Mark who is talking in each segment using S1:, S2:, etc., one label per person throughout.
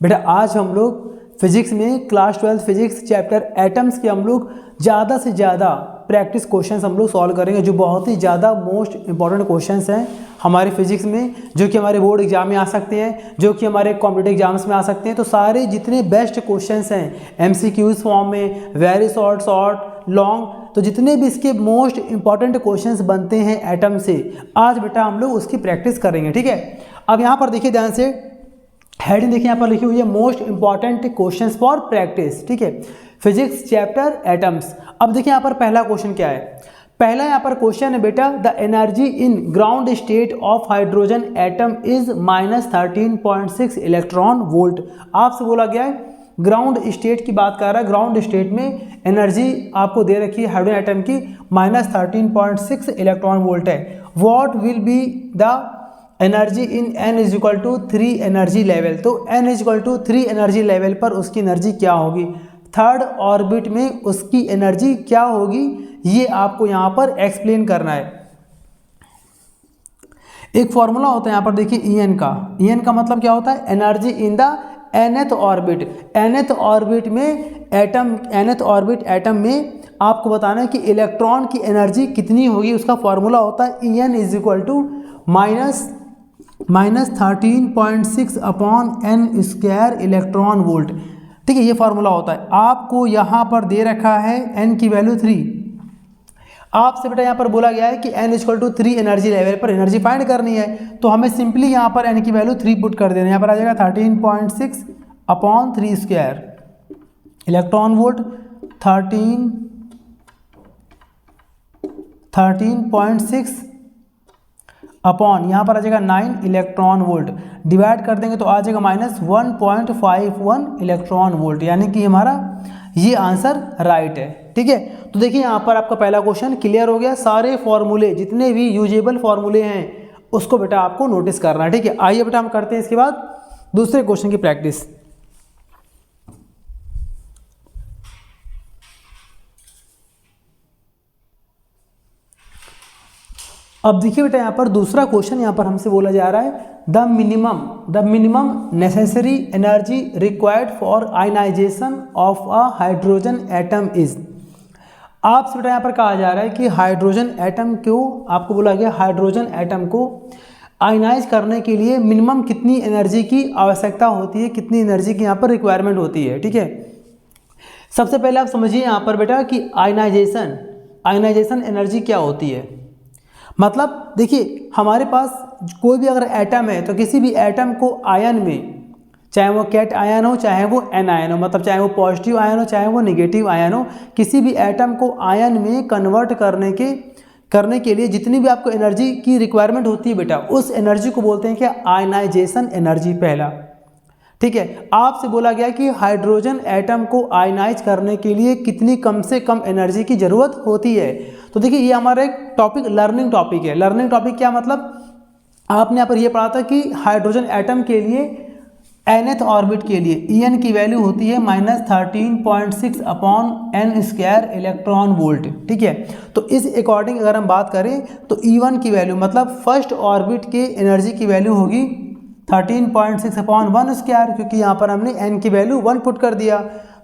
S1: बेटा आज हम लोग फिजिक्स में क्लास 12 फिजिक्स चैप्टर एटम्स के हम लोग ज़्यादा से ज़्यादा प्रैक्टिस क्वेश्चंस हम लोग सॉल्व करेंगे, जो बहुत ही ज़्यादा मोस्ट इंपॉर्टेंट क्वेश्चंस हैं हमारे फिजिक्स में, जो कि हमारे बोर्ड एग्जाम में आ सकते हैं, जो कि हमारे कॉम्पिटिटिव एग्जाम्स में आ सकते हैं। तो सारे जितने बेस्ट क्वेश्चंस हैं एमसीक्यूज फॉर्म में, वेरी शॉर्ट लॉन्ग, तो जितने भी इसके मोस्ट इंपॉर्टेंट क्वेश्चंस बनते हैं एटम से, आज बेटा हम लोग उसकी प्रैक्टिस करेंगे। ठीक है, अब यहाँ पर देखिए ध्यान से, हेडिंग देखिए यहाँ पर लिखी हुई है most important questions for practice. ठीक है, फिजिक्स चैप्टर एटम्स। अब देखिए यहाँ पर पहला क्वेश्चन क्या है। पहला यहाँ पर क्वेश्चन है बेटा, the energy in ground state of hydrogen atom is -13.6 electron volt. आपसे बोला गया है ग्राउंड स्टेट की बात कर रहा है, ग्राउंड स्टेट में एनर्जी आपको दे रखी है हाइड्रोजन एटम की -13.6 इलेक्ट्रॉन वोल्ट है। What will be the energy in n is equal to 3 energy level. तो n is equal to 3 energy level पर उसकी एनर्जी क्या होगी, थर्ड ऑर्बिट में उसकी एनर्जी क्या होगी, ये आपको यहाँ पर एक्सप्लेन करना है। एक फॉर्मूला होता है यहाँ पर देखिए En का, En का मतलब क्या होता है, energy in the nth orbit. nth orbit में एटम, nth ऑर्बिट एटम में आपको बताना है कि इलेक्ट्रॉन की एनर्जी कितनी होगी, उसका फॉर्मूला होता है En is equal to -13.6 upon n square electron volt. ठीक है, ये फॉर्मूला होता है। आपको यहाँ पर दे रखा है n की वैल्यू 3। आपसे बेटा यहाँ पर बोला गया है कि n equal to 3 energy level पर एनर्जी फाइंड करनी है, तो हमें सिंपली यहाँ पर n की वैल्यू 3 पुट कर देना है। यहाँ पर आ जाएगा 13.6 upon 3 square electron volt, 13.6 upon यहाँ पर आ जाएगा 9 इलेक्ट्रॉन वोल्ट, डिवाइड कर देंगे तो आ जाएगा -1.51 इलेक्ट्रॉन वोल्ट, यानी कि हमारा ये आंसर राइट है। ठीक है, तो देखिए यहाँ पर आपका पहला क्वेश्चन क्लियर हो गया। सारे फॉर्मूले जितने भी यूजेबल फॉर्मूले हैं उसको बेटा आपको नोटिस करना है। ठीक है, आइए बेटा हम करते हैं इसके बाद दूसरे क्वेश्चन की प्रैक्टिस। अब देखिए बेटा यहाँ पर दूसरा क्वेश्चन यहाँ पर हमसे बोला जा रहा है, the minimum necessary energy required for ionisation of a hydrogen atom is. आपसे बेटा यहाँ पर कहा जा रहा है कि हाइड्रोजन एटम को, आपको बोला गया हाइड्रोजन एटम को आयनाइज करने के लिए मिनिमम कितनी एनर्जी की आवश्यकता होती है, कितनी एनर्जी की यहाँ पर रिक्वायरमेंट होती है। ठीक है, सबसे पहले आप समझिए यहाँ पर बेटा कि आयनाइजेशन एनर्जी क्या होती है। मतलब देखिए हमारे पास कोई भी अगर एटम है तो किसी भी एटम को आयन में, चाहे वो कैट आयन हो चाहे वो एन आयन हो, मतलब चाहे वो पॉजिटिव आयन हो चाहे वो नेगेटिव आयन हो, किसी भी एटम को आयन में कन्वर्ट करने के लिए जितनी भी आपको एनर्जी की रिक्वायरमेंट होती है बेटा, उस एनर्जी को बोलते हैं क्या, आयनाइजेशन एनर्जी पहला। ठीक है, आपसे बोला गया कि हाइड्रोजन एटम को आयनाइज करने के लिए कितनी कम से कम एनर्जी की जरूरत होती है। तो देखिए ये हमारा एक टॉपिक लर्निंग टॉपिक है। लर्निंग टॉपिक क्या मतलब, आपने यहाँ पर ये पढ़ा था कि हाइड्रोजन एटम के लिए nth ऑर्बिट के लिए En की वैल्यू होती है -13.6 upon n square electron volt. ठीक है, तो इस अकॉर्डिंग अगर हम बात करें तो E1 की वैल्यू मतलब फर्स्ट ऑर्बिट के एनर्जी की वैल्यू होगी 13.6 अपॉन 1 स्क्वायर, क्योंकि यहाँ पर हमने n की वैल्यू 1 पुट कर दिया,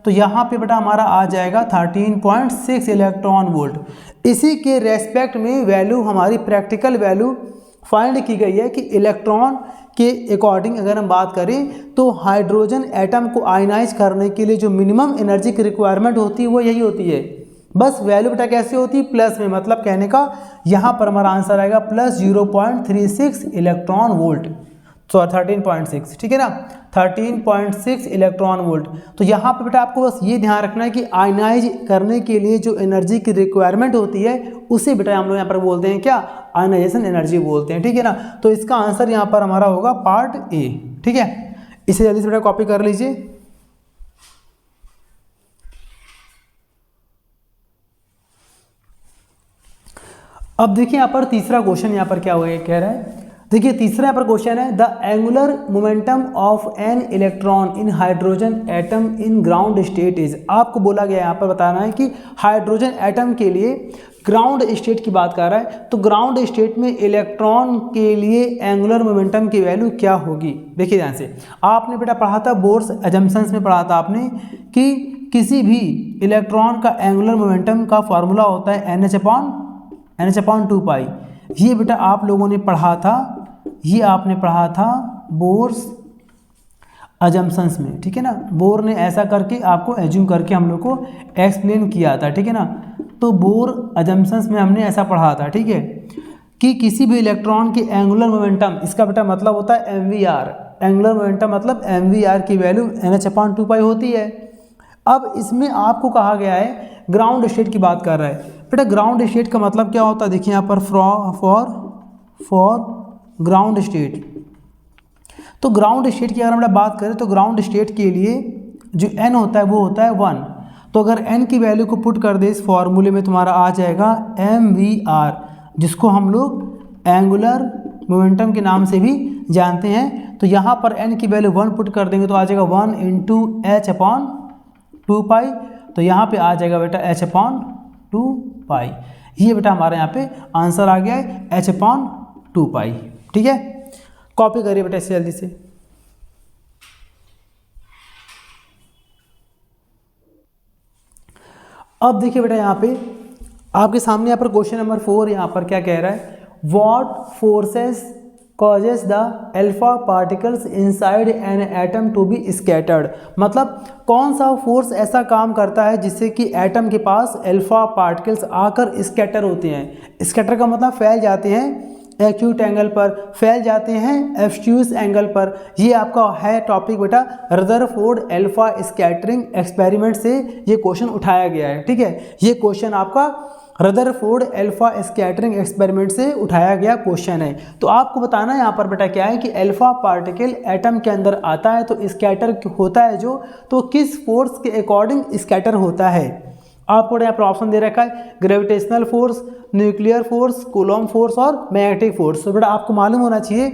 S1: तो यहाँ पे बेटा हमारा आ जाएगा 13.6 इलेक्ट्रॉन वोल्ट। इसी के रेस्पेक्ट में वैल्यू हमारी प्रैक्टिकल वैल्यू फाइंड की गई है कि इलेक्ट्रॉन के अकॉर्डिंग अगर हम बात करें तो हाइड्रोजन एटम को आयनाइज करने के लिए जो मिनिमम एनर्जी की रिक्वायरमेंट होती है वो यही होती है। बस वैल्यू बेटा कैसे होती है, प्लस में, मतलब कहने का यहाँ पर हमारा आंसर आएगा +0.36 इलेक्ट्रॉन वोल्ट, तो 13.6। ठीक है ना, 13.6 इलेक्ट्रॉन वोल्ट। तो यहाँ पे बेटा आपको बस ये ध्यान रखना है कि आयनाइज करने के लिए जो एनर्जी की रिक्वायरमेंट होती है उसे बेटा हम लोग यहाँ पर बोलते हैं क्या, आयनाइजेशन एनर्जी बोलते हैं। ठीक है ना, तो इसका आंसर यहाँ पर हमारा होगा पार्ट ए। ठीक है, इसे जल्दी से बेटा कॉपी कर लीजिए। अब देखिए यहाँ पर तीसरा क्वेश्चन यहाँ पर क्या हुआ, कह रहा है देखिए तीसरा यहाँ पर क्वेश्चन है, the angular momentum of an electron in hydrogen atom in ground state is. आपको बोला गया यहाँ पर बताना है कि हाइड्रोजन एटम के लिए ग्राउंड स्टेट की बात कर रहा है, तो ग्राउंड स्टेट में इलेक्ट्रॉन के लिए एंगुलर मोमेंटम की वैल्यू क्या होगी। देखिए ध्यान से, आपने बेटा पढ़ा था बोर्स अजम्पशंस में पढ़ा था आपने कि किसी भी इलेक्ट्रॉन का एंगुलर मोमेंटम का फॉर्मूला होता है NH अपॉन 2 पाई। ये बेटा आप लोगों ने पढ़ा था, ये आपने पढ़ा था बोर्स अजम्पशंस में, ठीक है ना। बोर ने ऐसा करके आपको एज्यूम करके हम लोग को एक्सप्लेन किया था, ठीक है ना। तो बोर अजम्पशंस में हमने ऐसा पढ़ा था, ठीक है, कि किसी भी इलेक्ट्रॉन की एंगुलर मोमेंटम, इसका बेटा मतलब होता है MVR, एंगुलर मोमेंटम मतलब MVR की वैल्यू NH अपॉन 2 पाई होती है। अब इसमें आपको कहा गया है ग्राउंड स्टेट की बात कर रहा है। बेटा ग्राउंड स्टेट का मतलब क्या होता है, देखिए यहाँ पर फॉर ग्राउंड स्टेट। तो ग्राउंड स्टेट की अगर हम बात करें तो ग्राउंड स्टेट के लिए जो n होता है वो होता है 1। तो अगर n की वैल्यू को पुट कर दे इस फॉर्मूले में, तुम्हारा आ जाएगा MVR, जिसको हम लोग एंगुलर मोमेंटम के नाम से भी जानते हैं। तो यहाँ पर n की वैल्यू 1 पुट कर देंगे तो आ जाएगा 1 इंटू H अपॉन 2 पाई। तो यहाँ पे आ जाएगा बेटा H अपॉन 2 पाई। ये बेटा हमारे यहाँ पे आंसर आ गया है H अपॉन 2 पाई, ठीक है। कॉपी करिए बेटा इसे जल्दी से। अब देखिए बेटा यहाँ पे आपके सामने यहाँ पर क्वेश्चन नंबर 4 यहाँ पर क्या कह रहा है, what forces causes the alpha particles inside an atom to be scattered. मतलब कौन सा फोर्स ऐसा काम करता है जिससे कि एटम के पास अल्फा पार्टिकल्स आकर स्कैटर होते हैं। स्कैटर का मतलब फैल जाते हैं एक्यूट एंगल पर, फैल जाते हैं एब्स्ट्यूस एंगल पर। ये आपका है टॉपिक बेटा रदरफोर्ड अल्फा स्कैटरिंग एक्सपेरिमेंट से ये क्वेश्चन उठाया गया है, ठीक है। ये क्वेश्चन आपका रदरफोर्ड अल्फा स्कैटरिंग एक्सपेरिमेंट से उठाया गया क्वेश्चन है। तो आपको बताना है यहाँ पर बेटा क्या है कि अल्फा पार्टिकल एटम के अंदर आता है तो स्कैटर होता है जो, तो किस फोर्स के अकॉर्डिंग स्कैटर होता है। आपको यहाँ पर ऑप्शन दे रखा है gravitational force, nuclear force, Coulomb force और मैग्नेटिक फोर्स। तो बेटा आपको मालूम होना चाहिए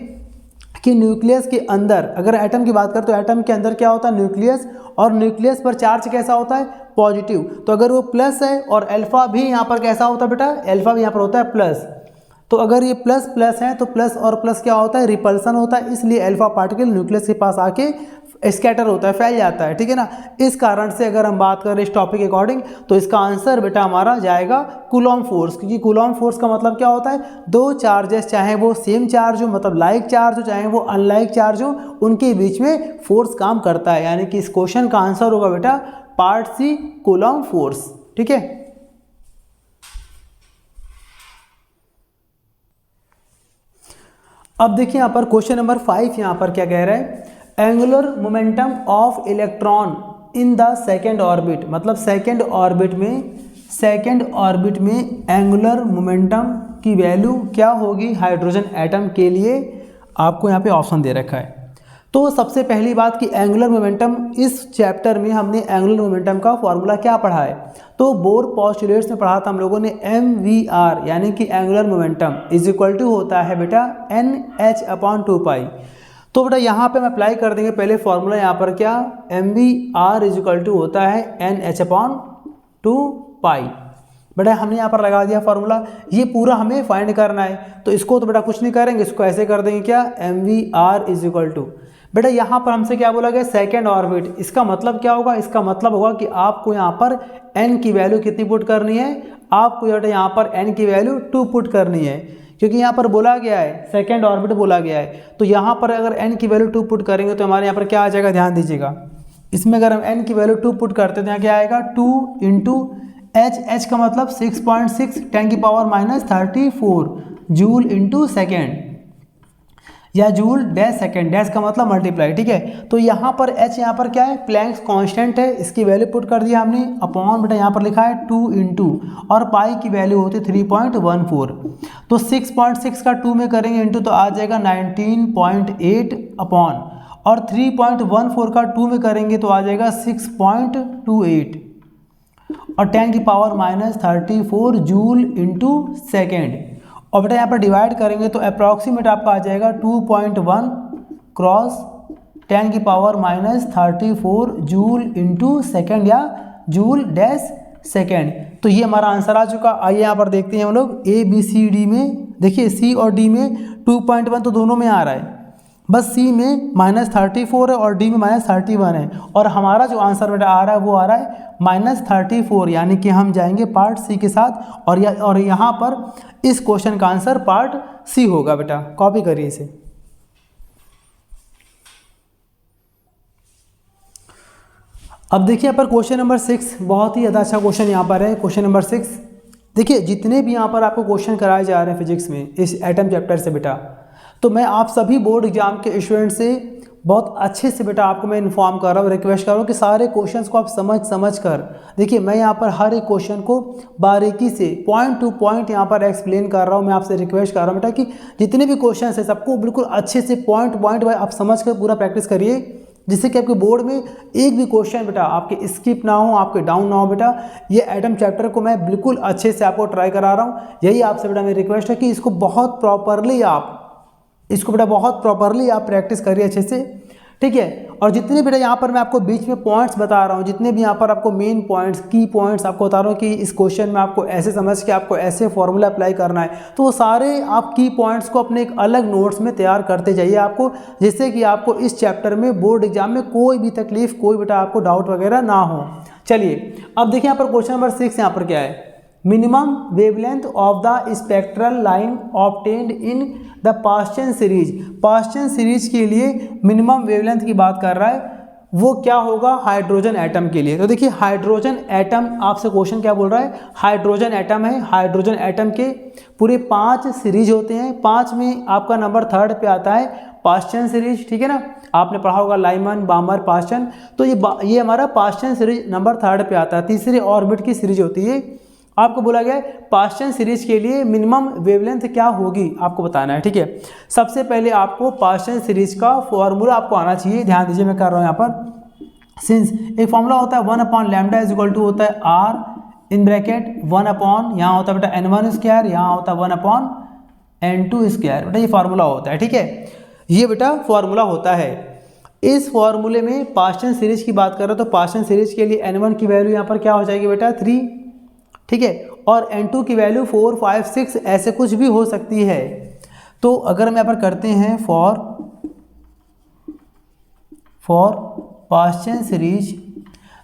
S1: कि न्यूक्लियस के अंदर, अगर एटम की बात करें तो एटम के अंदर क्या होता है न्यूक्लियस, और न्यूक्लियस पर चार्ज कैसा होता है पॉजिटिव। तो अगर वो प्लस है और अल्फा भी यहाँ पर कैसा होता है बेटा, अल्फा भी यहाँ पर होता है प्लस। तो अगर ये प्लस प्लस है तो प्लस और प्लस क्या होता है रिपल्सन होता है, इसलिए अल्फा पार्टिकल न्यूक्लियस के पास आके स्कैटर होता है, फैल जाता है, ठीक है ना। इस कारण से अगर हम बात करें इस टॉपिक के अकॉर्डिंग तो इसका आंसर बेटा हमारा जाएगा कूलॉम फोर्स, क्योंकि कूलॉम फोर्स का मतलब क्या होता है, दो चार्जेस चाहे वो सेम चार्ज हो मतलब लाइक चार्ज हो, चाहे वो अनलाइक चार्ज हो, उनके बीच में फोर्स काम करता है। यानी कि इस क्वेश्चन का आंसर होगा बेटा पार्ट सी कूलॉम फोर्स, ठीक है। अब देखिए यहाँ पर क्वेश्चन नंबर 5 यहाँ पर क्या कह रहा है, angular momentum of electron in the second orbit. मतलब सेकेंड ऑर्बिट में एंगुलर मोमेंटम की वैल्यू क्या होगी हाइड्रोजन एटम के लिए, आपको यहाँ पे ऑप्शन दे रखा है। तो सबसे पहली बात कि एंगुलर मोमेंटम, इस चैप्टर में हमने एंगुलर मोमेंटम का फॉर्मूला क्या पढ़ा है, तो बोर पोस्टुलेट्स में पढ़ा था हम लोगों ने MVR यानी कि angular momentum is equal to होता है बेटा NH अपॉन 2 पाई। तो बेटा यहाँ पे हम अप्लाई कर देंगे पहले फॉर्मूला, यहाँ पर क्या MVR इज इक्वल टू होता है NH अपॉन 2 पाई। बेटा हमने यहाँ पर लगा दिया फॉर्मूला, ये पूरा हमें फाइंड करना है। तो इसको तो बेटा कुछ नहीं करेंगे, इसको ऐसे कर देंगे क्या MVR इज इक्वल टू, बेटा यहाँ पर हमसे क्या बोला गया सेकेंड ऑर्बिट। इसका मतलब क्या होगा, इसका मतलब होगा कि आपको यहाँ पर n की वैल्यू कितनी पुट करनी है, आपको यहाँ पर n की वैल्यू 2 पुट करनी है, क्योंकि यहाँ पर बोला गया है सेकेंड ऑर्बिट बोला गया है। तो यहाँ पर अगर n की वैल्यू 2 पुट करेंगे तो हमारे यहाँ पर क्या आ जाएगा, ध्यान दीजिएगा। इसमें अगर हम n की वैल्यू 2 पुट करते हैं तो यहाँ क्या आएगा 2 इंटू H का मतलब 6.6 10 की पावर -34 जूल इंटू सेकेंड या जूल डैश सेकेंड, डैश का मतलब मल्टीप्लाई, ठीक है। तो यहाँ पर H यहाँ पर क्या है प्लैंक्स कांस्टेंट है, इसकी वैल्यू पुट कर दिया हमने, अपॉन बेटा यहाँ पर लिखा है 2 इंटू और पाई की वैल्यू होती है 3.14। तो 6.6 का 2 में करेंगे इंटू तो आ जाएगा 19.8 अपॉन, और 3.14 का 2 में करेंगे तो आ जाएगा 6.28 और 10 की पावर -34 जूल इंटू सेकेंड। और बेटा यहाँ पर डिवाइड करेंगे तो अप्रॉक्सीमेट आपका आ जाएगा 2.1 क्रॉस 10 की पावर -34 जूल इंटू सेकेंड या जूल डैश सेकेंड। तो ये हमारा आंसर आ चुका। आइए यहाँ पर देखते हैं हम लोग ABCD में। देखिए सी और डी में 2.1 तो दोनों में आ रहा है, बस सी में -34 है और डी में -31 है, और हमारा जो आंसर बेटा आ रहा है वो आ रहा है -34, यानी कि हम जाएंगे पार्ट सी के साथ, और यहाँ पर इस क्वेश्चन का आंसर पार्ट सी होगा। बेटा कॉपी करिए इसे। अब देखिए यहाँ पर क्वेश्चन नंबर 6 बहुत ही ज़्यादा अच्छा क्वेश्चन यहाँ पर है। क्वेश्चन नंबर 6 देखिए, जितने भी यहाँ पर आपको क्वेश्चन कराए जा रहे हैं फिजिक्स में इस एटम चैप्टर से बेटा, तो मैं आप सभी बोर्ड एग्जाम के स्टूडेंट से बहुत अच्छे से बेटा आपको मैं इन्फॉर्म कर रहा हूँ, रिक्वेस्ट कर रहा हूँ कि सारे क्वेश्चंस को आप समझ कर देखिए। मैं यहाँ पर हर एक क्वेश्चन को बारीकी से पॉइंट टू पॉइंट यहाँ पर एक्सप्लेन कर रहा हूँ। मैं आपसे रिक्वेस्ट कर रहा हूँ बेटा कि जितने भी क्वेश्चन है सबको बिल्कुल अच्छे से पॉइंट आप समझ कर पूरा प्रैक्टिस करिए, जिससे कि आपके बोर्ड में एक भी क्वेश्चन बेटा आपके स्किप ना हो, आपके डाउन ना हो। बेटा ये एटम चैप्टर को मैं बिल्कुल अच्छे से आपको ट्राई करा रहा हूँ। यही आपसे बेटा मेरी रिक्वेस्ट है कि इसको बहुत प्रॉपरली आप प्रैक्टिस करिए अच्छे से, ठीक है। और जितने बेटा यहाँ पर मैं आपको बीच में पॉइंट्स बता रहा हूँ, जितने भी यहाँ पर आपको मेन पॉइंट्स, की पॉइंट्स आपको बता रहा हूँ कि इस क्वेश्चन में आपको ऐसे समझ के आपको ऐसे फॉर्मूला अप्लाई करना है, तो वो सारे आप की पॉइंट्स को अपने एक अलग नोट्स में तैयार करते जाइए आपको, जिससे कि आपको इस चैप्टर में बोर्ड एग्जाम में कोई भी तकलीफ, कोई बेटा आपको डाउट वगैरह ना हो। चलिए अब देखिए यहाँ पर क्वेश्चन नंबर 6 यहाँ पर क्या है। Minimum wavelength of the spectral line obtained in the Paschen series. Paschen series के लिए मिनिमम वेवलेंथ की बात कर रहा है, वो क्या होगा हाइड्रोजन एटम के लिए। तो देखिए हाइड्रोजन एटम, आपसे क्वेश्चन क्या बोल रहा है, हाइड्रोजन एटम है। हाइड्रोजन एटम के पूरे 5 सीरीज होते हैं, 5 में आपका नंबर 3rd पे आता है पास्चन सीरीज, ठीक है ना। आपने पढ़ा होगा लाइमन, बामर, पास्चन, तो ये हमारा पास्चन सीरीज नंबर 3rd पे आता है। तीसरे ऑर्बिट की सीरीज होती है। आपको बोला गया है पास्चन सीरीज के लिए मिनिमम वेवलेंथ क्या होगी आपको बताना है, ठीक है। सबसे पहले आपको पास्चन सीरीज का फॉर्मूला आपको आना चाहिए। ध्यान दीजिए मैं कर रहा हूँ यहाँ पर। सिंस एक फॉर्मूला होता है 1/λ इज इक्वल टू होता है r इन ब्रैकेट 1 यहाँ होता है बेटा n1 स्क्वायर, यहाँ होता है 1/n2 स्क्वायर। बेटा ये फार्मूला होता है, ठीक है। ये बेटा फार्मूला होता है। इस फॉर्मूले में पास्चन सीरीज की बात कर रहे हो तो पास्चन सीरीज के लिए n1 की वैल्यू यहाँ पर क्या हो जाएगी बेटा 3, ठीक है, और n2 की वैल्यू 4, 5, 6 ऐसे कुछ भी हो सकती है। तो अगर हम यहाँ पर करते हैं फॉर पास्चन सीरीज,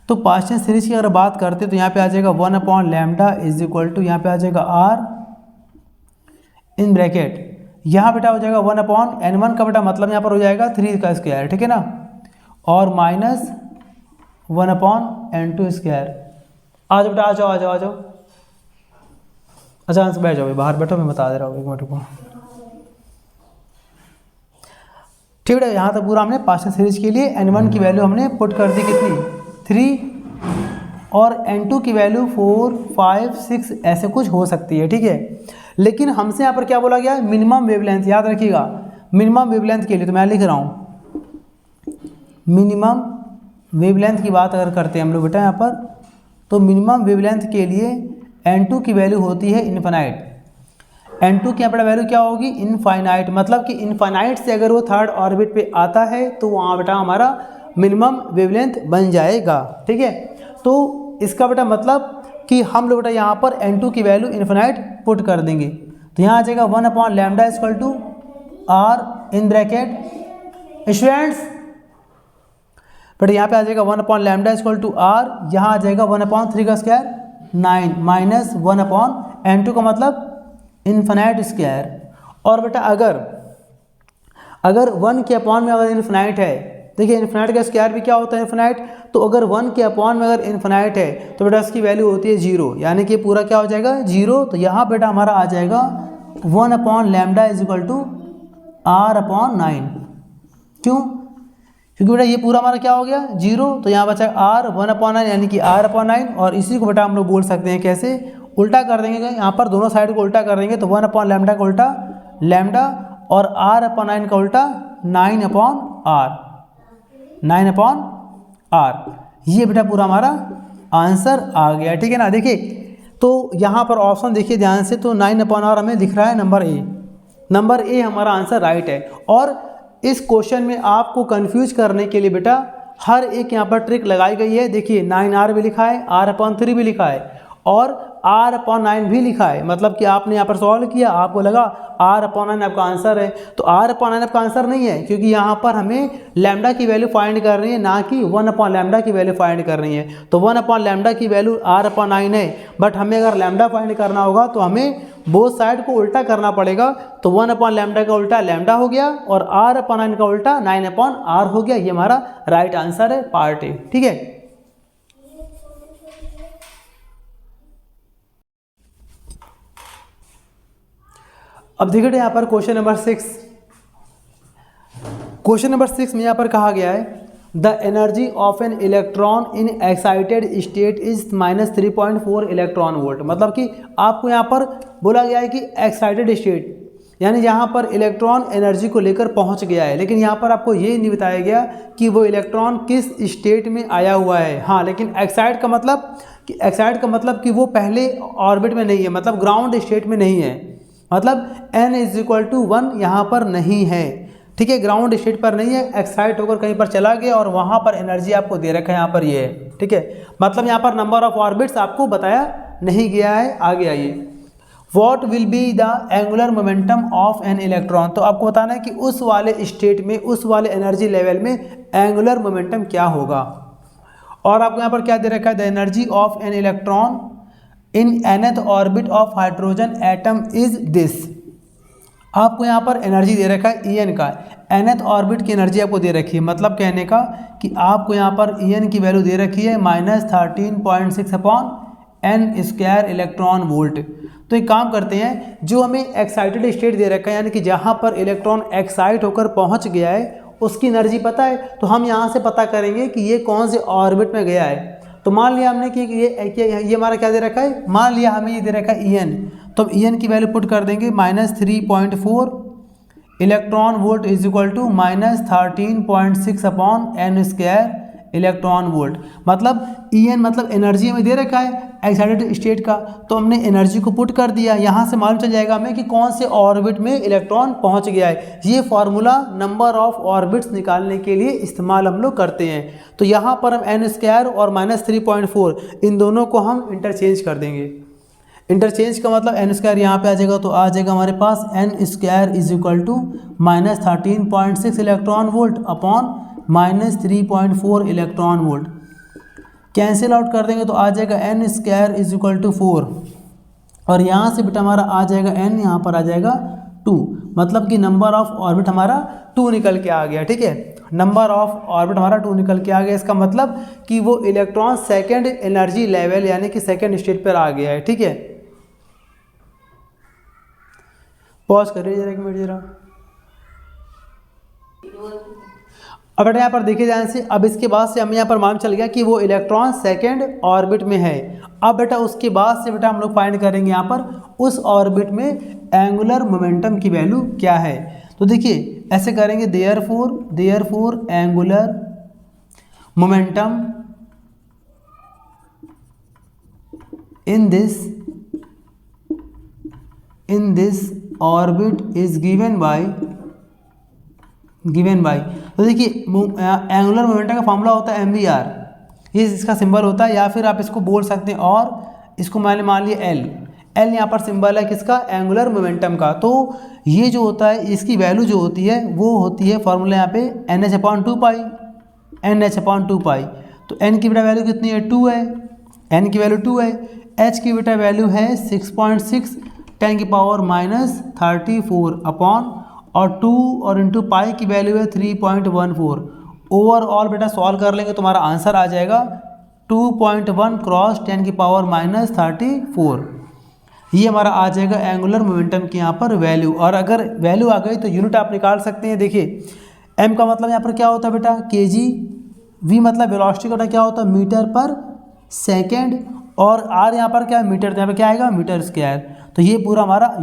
S1: तो पास्चन सीरीज की अगर बात करते हैं तो यहाँ पे आ जाएगा 1/λ इज इक्वल टू यहाँ पे आ जाएगा r इन ब्रैकेट, यहाँ बेटा हो जाएगा 1/n1 का बेटा मतलब यहाँ पर हो जाएगा 3 का स्क्वायर, ठीक है ना, और माइनस 1/n2 स्क्वायर। आ जाओ बेटा, आ जाओ। अच्छा बैठ जाओ, बाहर बैठो, मैं बता दे रहा हूँ एक मिनट को, ठीक है। यहाँ तक पूरा हमने पास्चन सीरीज के लिए n1 की वैल्यू हमने पुट कर दी कितनी 3, और n2 की वैल्यू 4, 5, 6 ऐसे कुछ हो सकती है, ठीक है। लेकिन हमसे यहाँ पर क्या बोला गया है मिनिमम वेवलेंथ, याद रखिएगा मिनिमम वेवलेंथ के लिए, तो मैं लिख रहा हूँ मिनिमम वेवलेंथ की बात अगर करते हैं हम लोग बेटा यहाँ पर, तो मिनिमम वेवलेंथ के लिए n2 की वैल्यू होती है इनफाइनाइट। n2 की यहाँ पर वैल्यू क्या होगी इनफाइनाइट, मतलब कि इनफाइनाइट से अगर वो 3rd ऑर्बिट पे आता है तो वहाँ बेटा हमारा मिनिमम वेवलेंथ बन जाएगा, ठीक है। तो इसका बेटा मतलब कि हम लोग बेटा यहाँ पर n2 की वैल्यू इनफाइनाइट पुट कर देंगे, तो यहाँ आ जाएगा 1/λ equal to r in bracket students, but यहाँ पे आ जाएगा 1/λ इक्वल टू r, यहाँ आ जाएगा 1/3 का स्क्वायर 9 माइनस 1/n2 का मतलब इन्फिनाइट स्क्वायर। और बेटा अगर 1 के अपॉन में अगर इन्फिनाइट है, देखिए इन्फिनाइट का स्क्वायर भी क्या होता है इन्फिनाइट, तो अगर 1 के अपॉन में अगर इन्फिनाइट है तो बेटा इसकी वैल्यू होती है 0, यानी कि पूरा क्या हो जाएगा 0। तो यहाँ बेटा हमारा आ जाएगा 1/λ इज इक्वल टू r/9। क्यों? क्योंकि बेटा ये पूरा हमारा क्या हो गया 0, तो यहाँ बचा r 1/9 यानी कि r/9, और इसी को बेटा हम लोग बोल सकते हैं कैसे, उल्टा कर देंगे, यहाँ पर दोनों साइड को उल्टा कर देंगे तो 1/λ का उल्टा लैम्डा और r/9 का उल्टा 9/r। ये बेटा पूरा हमारा आंसर आ गया, ठीक है ना। देखिए तो यहाँ पर ऑप्शन देखिए ध्यान से, तो 9/r हमें दिख रहा है नंबर ए हमारा आंसर राइट है। और इस क्वेश्चन में आपको कंफ्यूज करने के लिए बेटा हर एक यहाँ पर ट्रिक लगाई गई है। देखिए 9r भी लिखा है, r/3 भी लिखा है और r/9 भी लिखा है। मतलब कि आपने यहाँ पर सॉल्व किया, आपको लगा r/9 आपका आंसर है, तो r/9 आपका आंसर नहीं है, क्योंकि यहाँ पर हमें लैम्डा की वैल्यू फाइंड करनी है, ना कि 1/λ की वैल्यू फाइंड करनी है। तो 1/λ की वैल्यू r/9 है, बट हमें अगर लैम्डा फाइंड करना होगा तो हमें बोथ साइड को उल्टा करना पड़ेगा। तो 1/λ का उल्टा लैम्डा हो गया और r/9 का उल्टा 9/r हो गया। ये हमारा राइट आंसर है, पार्ट ए। ठीक है, अब देखिए यहाँ पर क्वेश्चन नंबर 6। क्वेश्चन नंबर 6 में यहाँ पर कहा गया है the energy of an electron in excited state is -3.4 electron volt. मतलब कि आपको यहाँ पर बोला गया है कि एक्साइटेड स्टेट यानी यहाँ पर इलेक्ट्रॉन एनर्जी को लेकर पहुँच गया है, लेकिन यहाँ पर आपको ये नहीं बताया गया कि वो इलेक्ट्रॉन किस स्टेट में आया हुआ है। हाँ, लेकिन एक्साइट का मतलब कि वो पहले ऑर्बिट में नहीं है, मतलब ग्राउंड स्टेट में नहीं है, मतलब n = 1 यहाँ पर नहीं है। ठीक है, ग्राउंड स्टेट पर नहीं है, एक्साइट होकर कहीं पर चला गया और वहाँ पर एनर्जी आपको दे रखा है, यहाँ पर ये है। ठीक है, मतलब यहाँ पर नंबर ऑफ ऑर्बिट्स आपको बताया नहीं गया है। आगे आइए, what will be the angular momentum of an electron. तो आपको बताना है कि उस वाले स्टेट में, उस वाले एनर्जी लेवल में एंगुलर मोमेंटम क्या होगा। और आपको यहाँ पर क्या दे रखा है, the energy of an electron in nth orbit of hydrogen atom is this. आपको यहाँ पर एनर्जी दे रखा है En का, nth ऑर्बिट की एनर्जी आपको दे रखी है। मतलब कहने का कि आपको यहाँ पर En की वैल्यू दे रखी है -13.6/n² इलेक्ट्रॉन वोल्ट। तो एक काम करते हैं, जो हमें एक्साइटेड स्टेट दे रखा है यानी कि जहाँ पर इलेक्ट्रॉन एक्साइट होकर पहुँच गया है उसकी एनर्जी पता है, तो हम यहाँ से पता करेंगे कि ये कौन से ऑर्बिट में गया है। तो मान लिया हमने कि ये हमारा क्या दे रखा है, मान लिया हमें ये दे रखा है En, तो En की वैल्यू पुट कर देंगे -3.4 electron volt is equal to -13.6/n² electron volt. मतलब En मतलब एनर्जी हमें दे रखा है एक्साइटेड स्टेट का, तो हमने एनर्जी को पुट कर दिया। यहाँ से मालूम चल जाएगा हमें कि कौन से ऑर्बिट में इलेक्ट्रॉन पहुँच गया है। ये फार्मूला नंबर ऑफ ऑर्बिट्स निकालने के लिए इस्तेमाल हम लोग करते हैं। तो यहाँ पर हम n² और -3.4 इन दोनों को हम इंटरचेंज कर देंगे। इंटरचेंज का मतलब n² यहाँ पे आ जाएगा, तो आ जाएगा हमारे पास n² = -13.6 electron volt upon -3.4 electron volt. Cancel out कर देंगे तो आ जाएगा n² = 4 और यहाँ से बेटा हमारा आ जाएगा n, यहाँ पर आ जाएगा 2। मतलब कि नंबर ऑफ ऑर्बिट हमारा 2 निकल के आ गया। ठीक है, नंबर ऑफ ऑर्बिट हमारा 2 निकल के आ गया। इसका मतलब कि वो इलेक्ट्रॉन सेकेंड एनर्जी लेवल यानी कि सेकेंड स्टेट पर आ गया है। ठीक है, पॉज करिए जरा, एक मिनट जरा। अब बेटा यहाँ पर देखिए ध्यान से, अब इसके बाद से हमें यहाँ पर मालूम चल गया कि वो इलेक्ट्रॉन सेकेंड ऑर्बिट में है। अब बेटा उसके बाद से बेटा हम लोग फाइंड करेंगे यहाँ पर उस ऑर्बिट में एंगुलर मोमेंटम की वैल्यू क्या है। तो देखिए ऐसे करेंगे, therefore angular momentum in this orbit is given by. तो देखिए एंगुलर मोमेंटम का फॉर्मूला होता है mvr, ये इसका सिंबल होता है, या फिर आप इसको बोल सकते हैं और इसको मैंने मान लिया l यहाँ पर सिंबल है किसका, एंगुलर मोमेंटम का। तो ये जो होता है इसकी वैल्यू जो होती है वो होती है फॉर्मूला यहाँ पे nh/2π। तो n की बेटा वैल्यू कितनी है, 2 है, n की वैल्यू 2 है, h की बेटा वैल्यू है 6.6 10⁻34 अपॉन और 2 और इंटू पाई की वैल्यू है 3.14। ओवरऑल बेटा सॉल्व कर लेंगे तो हमारा आंसर आ जाएगा 2.1 क्रॉस 10⁻34। ये हमारा आ जाएगा एंगुलर मोमेंटम की यहाँ पर वैल्यू। और अगर वैल्यू आ गई तो यूनिट आप निकाल सकते हैं। देखिए m का मतलब यहाँ पर क्या होता है बेटा, kg, v मतलब वेलोसिटी का क्या होता है, मीटर पर सेकेंड, और r यहाँ पर क्या है, मीटर, यहाँ पर क्या आएगा, मीटर स्क्वायर। तो ये पूरा हमारा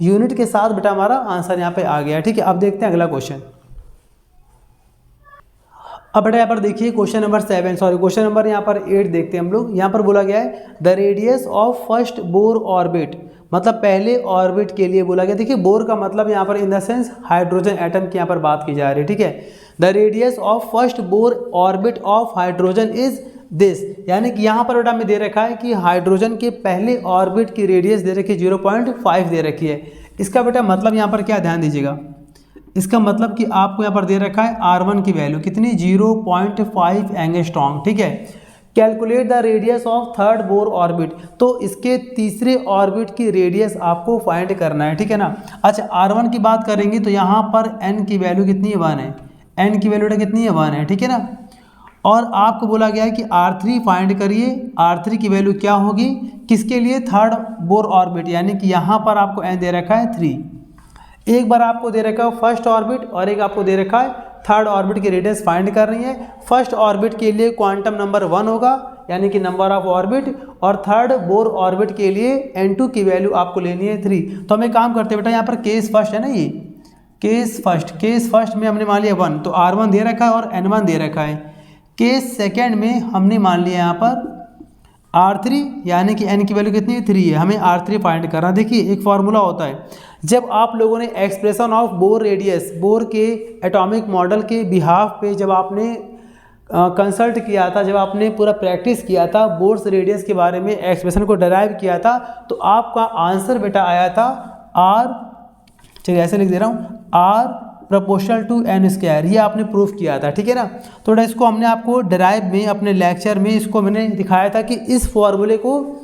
S1: यूनिट के साथ बेटा हमारा आंसर यहाँ पे आ गया। ठीक है, अब देखते हैं अगला क्वेश्चन। अब बेटा यहाँ पर देखिए question number 7, sorry question number यहाँ पर 8 देखते हैं हम लोग। यहाँ पर बोला गया है the radius of first Bohr orbit, मतलब पहले ऑर्बिट के लिए बोला गया। देखिए बोर का मतलब यहाँ पर in the sense hydrogen atom की यहाँ पर बात की जा रही है, ठीक है। The radius of first Bohr orbit of hydrogen is this, यानी कि यहाँ पर बेटा हमें दे रखा है कि हाइड्रोजन के पहले ऑर्बिट की रेडियस दे रखी है 0.5 दे रखी है। इसका बेटा मतलब यहाँ पर क्या, ध्यान दीजिएगा, इसका मतलब कि आपको यहाँ पर दे रखा है R1 की वैल्यू कितनी, 0.5 एंगस्ट्रॉम, ठीक है। Calculate the radius of third Bohr orbit, तो इसके तीसरे ऑर्बिट की रेडियस आपको फाइंड करना है, ठीक है ना। अच्छा R1 की बात करेंगे तो यहाँ पर n की वैल्यू कितनी है, 1 है, n की वैल्यू कितनी है, 1 है, ठीक है ना। और आपको बोला गया है कि R3 फाइंड करिए, R3 की वैल्यू क्या होगी, किसके लिए, थर्ड बोर ऑर्बिट, यानी कि यहाँ पर आपको n दे रखा है 3। एक बार आपको दे रखा है फर्स्ट ऑर्बिट और एक आपको दे रखा है थर्ड ऑर्बिट की रेडियस फाइंड करनी है। फर्स्ट ऑर्बिट के लिए क्वांटम नंबर 1 होगा, यानी कि नंबर ऑफ ऑर्बिट, और थर्ड बोर ऑर्बिट के लिए n2 की वैल्यू आपको लेनी है 3। तो हम एक काम करते हैं बेटा, यहाँ पर केस फर्स्ट है ना, ये केस फर्स्ट में हमने मान लिया 1, तो R1 दे रखा है और n1 दे रखा है। केस सेकेंड में हमने मान लिया यहाँ पर R3, यानी कि n की वैल्यू कितनी है, 3 है, हमें R3 फाइंड करना। देखिए एक फार्मूला होता है, जब आप लोगों ने expression of bore radius, bore के एटॉमिक मॉडल के बिहाफ पे जब आपने कंसल्ट किया था, जब आपने पूरा प्रैक्टिस किया था बोर्स रेडियस के बारे में, एक्सप्रेशन को डराइव किया था, तो आपका आंसर बेटा आया था R, चलिए ऐसे लिख दे रहा हूँ, R proportional to n square, ये आपने प्रूफ किया था, ठीक है ना। तो इसको हमने आपको डराइव में अपने लेक्चर में इसको मैंने दिखाया था कि इस फॉर्मूले को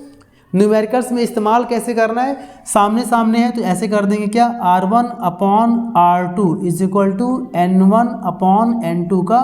S1: न्यूमेरिकल्स में इस्तेमाल कैसे करना है। सामने सामने है तो ऐसे कर देंगे क्या, R1 upon R2 is equal to N1 upon N2 का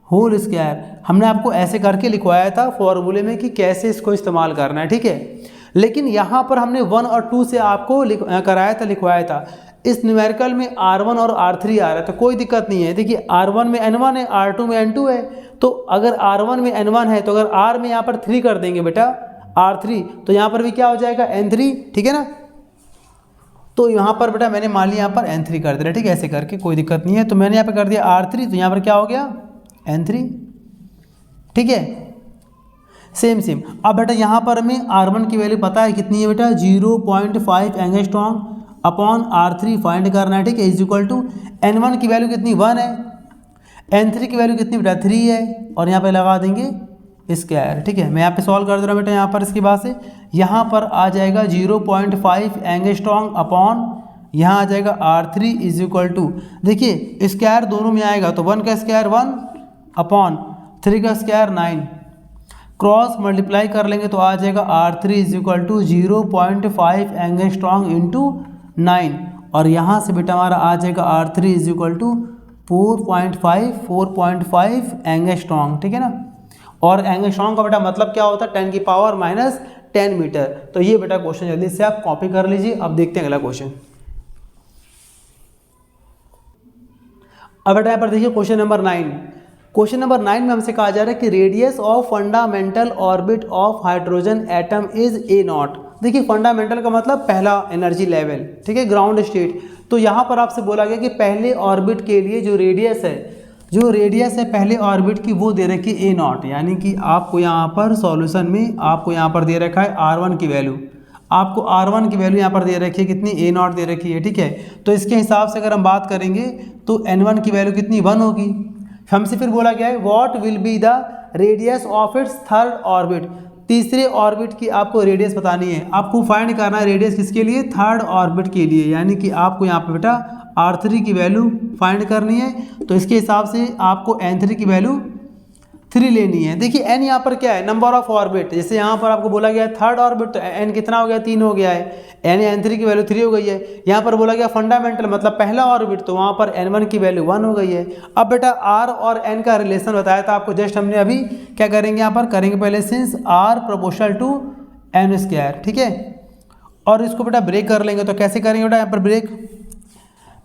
S1: होल स्क्वायर। हमने आपको ऐसे करके लिखवाया था फॉर्मूले में कि कैसे इसको इस्तेमाल करना है, ठीक है। लेकिन यहाँ पर हमने 1 और 2 से आपको कराया था, लिखवाया था। इस न्यूमेरिकल में R1 और R3 आ रहा है तो कोई दिक्कत नहीं है। देखिए R1 में N1 है, R2 में N2 है, तो अगर R1 में N1 है तो अगर R में यहाँ पर 3 कर देंगे बेटा R3, तो यहाँ पर भी क्या हो जाएगा, N3, ठीक है ना। तो यहाँ पर बेटा मैंने मान लिया यहाँ पर N3 कर दिया, ठीक है, ऐसे करके कोई दिक्कत नहीं है। तो मैंने यहाँ पर कर दिया R3, तो यहाँ पर क्या हो गया, N3, ठीक है। सेम अब बेटा यहाँ पर हमें R1 की वैल्यू पता है कितनी है बेटा, 0.5 एंगस्ट्रॉम अपॉन R3 फाइंड करना है, ठीक है, इज इक्वल टू N1 की वैल्यू कितनी, 1 है, N3 की वैल्यू कितनी बेटा, 3 है, और यहाँ पे लगा देंगे स्क्वायर, ठीक है। मैं यहाँ पे सॉल्व कर दे रहा हूँ बेटा, यहाँ पर इसके बाद से यहाँ पर आ जाएगा 0.5 एंगस्ट्रॉम अपॉन, यहाँ आ जाएगा R3 इज इक्वल टू, देखिए स्क्वायर दोनों में आएगा तो 1 का स्क्वायर 1 अपॉन 3 का स्क्वायर 9, क्रॉस मल्टीप्लाई कर लेंगे तो आ जाएगा R3 is equal to 0.5 angstrom into 9, और यहाँ से बेटा हमारा आ जाएगा R3 is equal to 4.5 angstrom, ठीक है ना। और एंगस्ट्रॉम का बेटा मतलब क्या होता है, 10 की पावर माइनस 10 मीटर। तो ये बेटा क्वेश्चन जल्दी से आप कॉपी कर लीजिए। अब देखते हैं अगला क्वेश्चन। अब बेटा यहाँ पर देखिए क्वेश्चन नंबर 9। क्वेश्चन नंबर 9 में हमसे कहा जा रहा है कि radius of fundamental orbit of hydrogen atom is A0। देखिए फंडामेंटल का मतलब पहला एनर्जी लेवल, ठीक है, ग्राउंड स्टेट। तो यहाँ पर आपसे बोला गया कि पहले ऑर्बिट के लिए जो रेडियस है पहले ऑर्बिट की वो दे रखी है A0, यानी कि आपको यहाँ पर सॉल्यूशन में आपको यहाँ पर दे रखा है R1 की वैल्यू, आपको R1 की वैल्यू यहाँ पर दे रखी है कितनी, A0 दे रखी है, ठीक है। तो इसके हिसाब से अगर हम बात करेंगे तो N1 की वैल्यू कितनी, 1 होगी। हमसे फिर बोला गया है what will be the radius of its third orbit, तीसरे ऑर्बिट की आपको रेडियस बतानी है। आपको फाइंड करना है रेडियस किसके लिए, थर्ड ऑर्बिट के लिए, यानी कि आपको यहाँ पे बेटा R3 की वैल्यू फाइंड करनी है। तो इसके हिसाब से आपको N3 की वैल्यू 3 लेनी है। देखिए n यहाँ पर क्या है, नंबर ऑफ ऑर्बिट, जैसे यहाँ पर आपको बोला गया थर्ड ऑर्बिट तो n कितना हो गया, 3 हो गया है, N3 की वैल्यू 3 हो गई है। यहाँ पर बोला गया फंडामेंटल मतलब पहला ऑर्बिट, तो वहाँ पर N1 की वैल्यू 1 हो गई है। अब बेटा R और N का रिलेशन बताया था आपको, जस्ट हमने अभी क्या करेंगे, यहाँ पर करेंगे पहले since R proportional to N square, ठीक है, और इसको बेटा ब्रेक कर लेंगे। तो कैसे करेंगे बेटा, यहाँ पर ब्रेक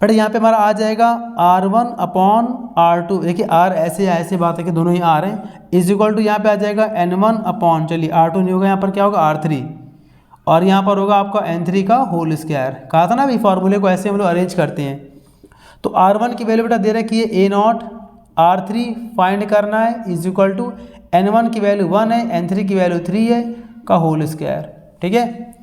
S1: बेटा यहाँ पे हमारा आ जाएगा R1 अपॉन R2, देखिए R ऐसे बात है कि दोनों ही R हैं, इज इक्वल टू यहाँ पे आ जाएगा N1 अपॉन, चलिए R2 नहीं होगा, यहाँ पर क्या होगा R3, और यहाँ पर होगा आपका N3 का होल स्क्वायर। कहा था ना अभी फॉर्मूले को ऐसे हम लोग अरेंज करते हैं। तो R1 की वैल्यू बेटा दे रखी है A0, R3 फाइंड करना है इज इक्वल टू N1 की वैल्यू 1 है, N3 की वैल्यू 3 है का होल स्क्वायर। ठीक है,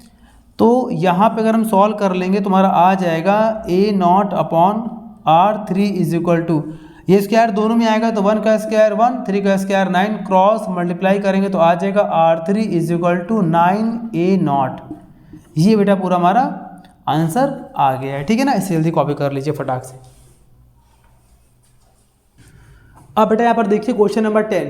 S1: तो यहाँ पे अगर हम सॉल्व कर लेंगे तो हमारा आ जाएगा A0 upon R3 is equal to, ये स्क्वायर दोनों में आएगा तो 1 का स्क्वायर 1, 3 का स्क्वायर 9, क्रॉस मल्टीप्लाई करेंगे तो आ जाएगा R3 is equal to 9A0। ये बेटा पूरा हमारा आंसर आ गया है। ठीक है ना, इसे जल्दी कॉपी कर लीजिए फटाक से। अब बेटा यहाँ पर देखिए question number 10,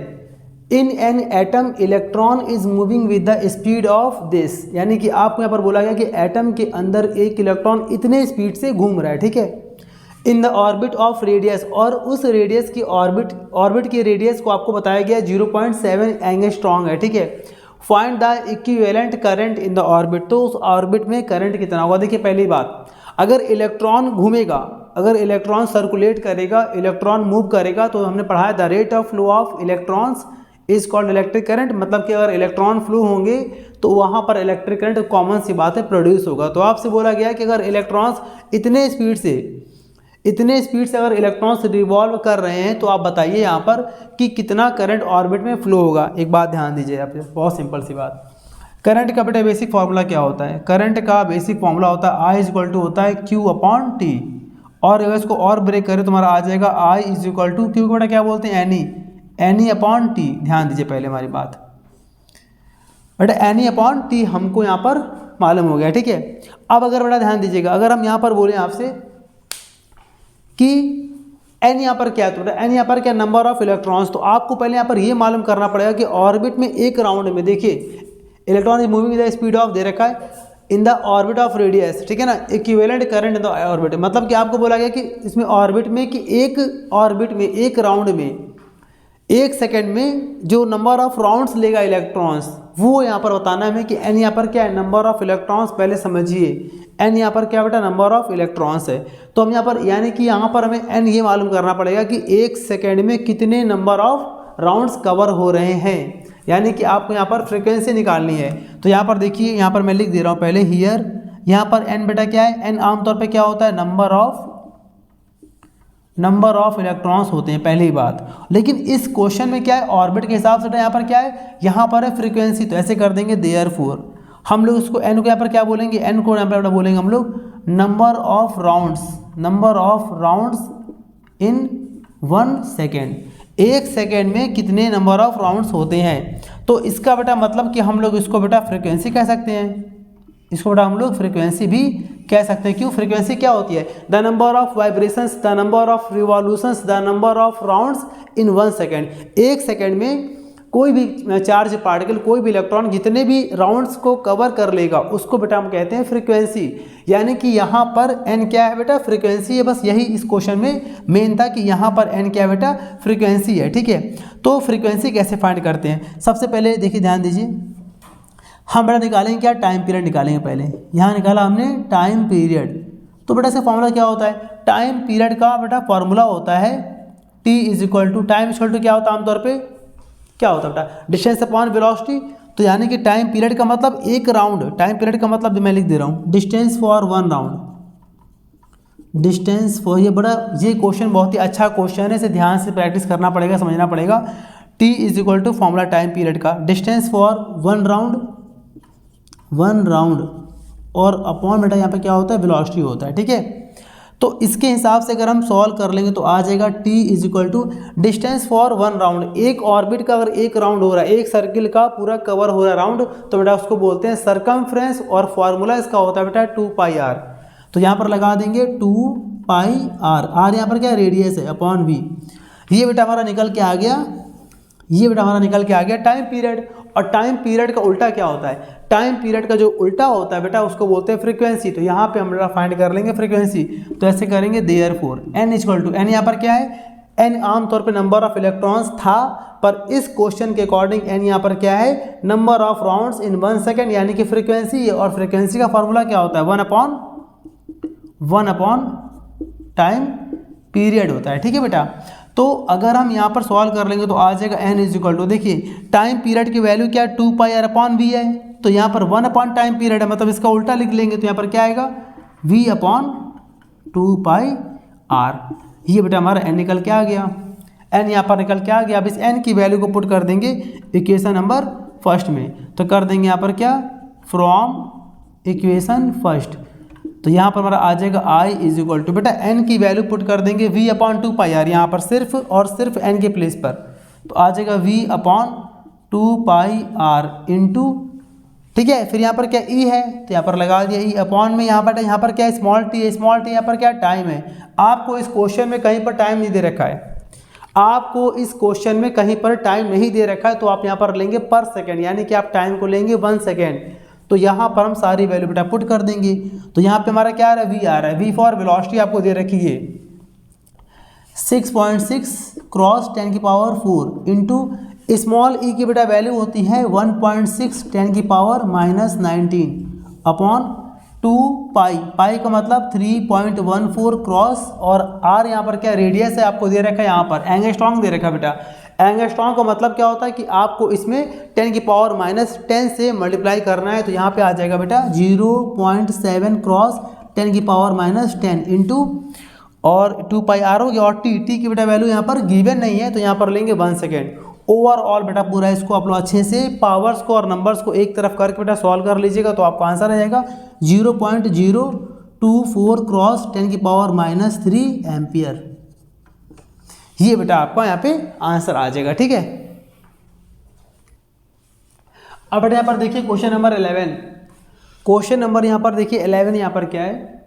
S1: in an atom electron is moving with the speed of this, यानी कि आपको यहाँ पर बोला गया कि एटम के अंदर एक इलेक्ट्रॉन इतने स्पीड से घूम रहा है। ठीक है, in the orbit of radius, और उस रेडियस की ऑर्बिट की रेडियस को आपको बताया गया 0.7 एंगस्ट्रॉन्ग है। ठीक है, find the equivalent current in the orbit, तो उस ऑर्बिट में करंट कितना होगा। देखिए पहली बात, अगर इलेक्ट्रॉन घूमेगा, अगर इलेक्ट्रॉन सर्कुलेट करेगा, इलेक्ट्रॉन मूव करेगा, तो हमने पढ़ा है the rate of flow of electrons is called electric current, मतलब कि अगर इलेक्ट्रॉन फ्लो होंगे तो वहाँ पर इलेक्ट्रिक करंट कॉमन सी बात है प्रोड्यूस होगा। तो आपसे बोला गया कि अगर इलेक्ट्रॉन्स इतने स्पीड से अगर इलेक्ट्रॉन्स रिवॉल्व कर रहे हैं तो आप बताइए यहाँ पर कि कितना करंट ऑर्बिट में फ्लो होगा। एक बात ध्यान दीजिए आप, बहुत सिंपल सी बात, करंट का बेटा बेसिक फॉर्मूला क्या होता है, करंट का बेसिक फॉर्मूला होता है I इज इक्वल टू होता है Q अपॉन T, और अगर इसको और ब्रेक करें तो हमारा आ जाएगा I is equal to Q को बेटा क्या बोलते हैं NE अपॉन T। ध्यान दीजिए पहले हमारी बात, बेटा NE अपॉन T हमको यहाँ पर मालूम हो गया। ठीक है, अब अगर बेटा ध्यान दीजिएगा, अगर हम यहाँ पर बोलें आपसे कि N यहाँ पर क्या है, तो बेटा N यहाँ पर क्या नंबर ऑफ इलेक्ट्रॉन्स, तो आपको पहले यहाँ पर ये मालूम करना पड़ेगा कि ऑर्बिट में एक राउंड में, देखिए electron is moving the speed of दे रखा है in the orbit of radius. ठीक है ना, equivalent current in the orbit, मतलब कि आपको बोला गया कि इसमें ऑर्बिट में कि एक ऑर्बिट में, एक राउंड में, एक सेकेंड में जो नंबर ऑफ राउंड्स लेगा इलेक्ट्रॉन्स, वो यहाँ पर बताना है हमें कि N यहाँ पर क्या है, नंबर ऑफ इलेक्ट्रॉन्स। पहले समझिए N यहाँ पर क्या बेटा नंबर ऑफ इलेक्ट्रॉन्स है, तो हम यहाँ पर यानी कि यहाँ पर हमें N ये मालूम करना पड़ेगा कि एक सेकेंड में कितने नंबर ऑफ राउंड्स कवर हो रहे हैं, यानी कि आपको यहाँ पर फ्रीक्वेंसी निकालनी है। तो यहाँ पर देखिए, यहाँ पर मैं लिख दे रहा हूँ पहले हियर, यहाँ पर N बेटा क्या है, N आमतौर पे क्या होता है, नंबर ऑफ इलेक्ट्रॉन्स होते हैं पहली बात। लेकिन इस क्वेश्चन में क्या है, ऑर्बिट के हिसाब से यहाँ पर क्या है, यहाँ पर है फ्रीक्वेंसी, तो ऐसे कर देंगे देयरफॉर हम लोग इसको N को यहाँ पर क्या बोलेंगे, N को यहाँ पर बोलेंगे हम लोग number of rounds in 1 second, एक सेकेंड में कितने नंबर ऑफ राउंड्स होते हैं। तो इसका बेटा मतलब कि हम लोग इसको बेटा फ्रीक्वेंसी कह सकते हैं, इसको बेटा हम लोग फ्रीक्वेंसी भी कह सकते हैं। क्यों, फ्रीक्वेंसी क्या होती है, the number of vibrations, the number of revolutions, the number of rounds in 1 second. एक सेकेंड में कोई भी चार्ज पार्टिकल, कोई भी इलेक्ट्रॉन जितने भी राउंड्स को कवर कर लेगा उसको बेटा हम कहते हैं फ्रीक्वेंसी। यानी कि यहाँ पर N क्या है बेटा, फ्रीक्वेंसी है। बस यही इस क्वेश्चन में मेन था कि यहाँ पर N क्या है बेटा, फ्रीक्वेंसी है। ठीक है, तो फ्रीक्वेंसी कैसे फाइंड करते हैं, सबसे पहले देखिए ध्यान दीजिए, हम बेटा निकालेंगे क्या, टाइम पीरियड निकालेंगे। पहले यहाँ निकाला हमने टाइम पीरियड, तो बेटा इसका फॉर्मूला क्या होता है, टाइम पीरियड का बेटा फॉर्मूला होता है T is equal to, time equal to क्या होता है आमतौर पे, क्या होता है बेटा, डिस्टेंस अपॉन वेलोसिटी। तो यानी कि टाइम पीरियड का मतलब एक राउंड, टाइम पीरियड का मतलब मैं लिख दे रहा हूँ distance for 1 round, distance for, ये बड़ा ये क्वेश्चन बहुत ही अच्छा क्वेश्चन है, इसे ध्यान से प्रैक्टिस करना पड़ेगा, समझना पड़ेगा। T is equal to formula time period का, डिस्टेंस फॉर 1 राउंड और अपॉन बेटा यहाँ पे क्या होता है, वेलोसिटी होता है। ठीक है, तो इसके हिसाब से अगर हम सॉल्व कर लेंगे तो आ जाएगा T is equal to distance for 1 round. एक ऑर्बिट का अगर एक राउंड हो रहा है, एक सर्किल का पूरा कवर हो रहा है राउंड, तो बेटा उसको बोलते हैं सरकमफ्रेंस, और फॉर्मूला इसका होता है बेटा 2πr। तो यहाँ पर लगा देंगे 2πr, r यहाँ पर क्या रेडियस है अपॉन v। ये बेटा हमारा निकल के आ गया, ये बेटा हमारा निकल के आ गया टाइम पीरियड। और टाइम पीरियड का उल्टा क्या होता है, टाइम पीरियड का जो उल्टा होता है बेटा उसको बोलते हैं फ्रीक्वेंसी। तो यहाँ पे हम फाइंड कर लेंगे फ्रीक्वेंसी, तो ऐसे करेंगे therefore n equal to, n यहाँ पर क्या है, n आमतौर पे नंबर ऑफ इलेक्ट्रॉन्स था, पर इस क्वेश्चन के अकॉर्डिंग n यहाँ पर क्या है, number of rounds in 1 second, यानी कि फ्रीक्वेंसी। और फ्रीक्वेंसी का फॉर्मूला क्या होता है, 1 अपॉन टाइम पीरियड होता है। ठीक है बेटा, तो अगर हम यहाँ पर सॉल्व कर लेंगे तो आ जाएगा n इज इक्वल टू, देखिए टाइम पीरियड की वैल्यू क्या है, 2πr अपॉन v है, तो यहाँ पर 1 अपॉन टाइम पीरियड है, मतलब इसका उल्टा लिख लेंगे तो यहाँ पर क्या आएगा, v अपॉन 2πr। ये बेटा हमारा n निकल के आ गया। एन यहाँ पर निकल के आ गया। अब इस एन की वैल्यू को पुट कर देंगे इक्वेशन नंबर फर्स्ट में, तो कर देंगे यहाँ पर क्या, फ्रॉम इक्वेशन फर्स्ट, तो यहाँ पर हमारा आ जाएगा आई इज इक्वल टू, बेटा एन की वैल्यू पुट कर देंगे v अपॉन 2 पाई आर, यहाँ पर सिर्फ और सिर्फ एन के प्लेस पर, तो आ जाएगा v upon 2 pi R into, ठीक है। फिर यहाँ पर क्या ई है, तो यहाँ पर लगा दिया ई अपॉन में, यहाँ पर क्या स्मॉल टी है, स्मॉल टी यहाँ पर क्या टाइम है। आपको इस क्वेश्चन में कहीं पर टाइम नहीं दे रखा है, आपको इस क्वेश्चन में कहीं पर टाइम नहीं दे रखा है, तो आप यहाँ पर लेंगे पर सेकेंड, यानी कि आप टाइम को लेंगे 1 सेकेंड। तो यहाँ पर हम सारी वैल्यू बेटा पुट कर देंगे, तो यहाँ पे हमारा क्या आ रहा है, वी आ रहा है, वी फॉर वेलोसिटी आपको दे रखी है 6.6 क्रॉस 10 की पावर 4 इंटू स्मॉल ई की बेटा वैल्यू होती है 1.6 10 की पावर -19 अपॉन 2 पाई, पाई का मतलब 3.14 क्रॉस, और आर यहाँ पर क्या रेडियस है आपको दे रखा है, यहाँ पर एंगस्ट्रॉन्ग दे रखा है बेटा। एंगस्ट्रॉन्ग का मतलब क्या होता है कि आपको इसमें 10 की पावर -10 से मल्टीप्लाई करना है, तो यहाँ पे आ जाएगा बेटा 0.7 क्रॉस 10 की पावर -10 इंटू और 2 पाई आर हो गया, और टी की बेटा वैल्यू यहाँ पर गिवन नहीं है, तो यहाँ पर लेंगे 1 सेकेंड। ओवरऑल बेटा पूरा इसको आप लोग अच्छे से पावर्स को और नंबर्स को एक तरफ करके बेटा सॉल्व कर लीजिएगा, तो आपका आंसर आ जाएगा 0.024 क्रॉस 10 की पावर -3 एम्पियर। ये बेटा आपका यहाँ पे आंसर आ जाएगा, ठीक है। अब बेटा यहाँ पर देखिए क्वेश्चन नंबर 11, क्वेश्चन नंबर यहाँ पर देखिए 11, यहाँ पर क्या है,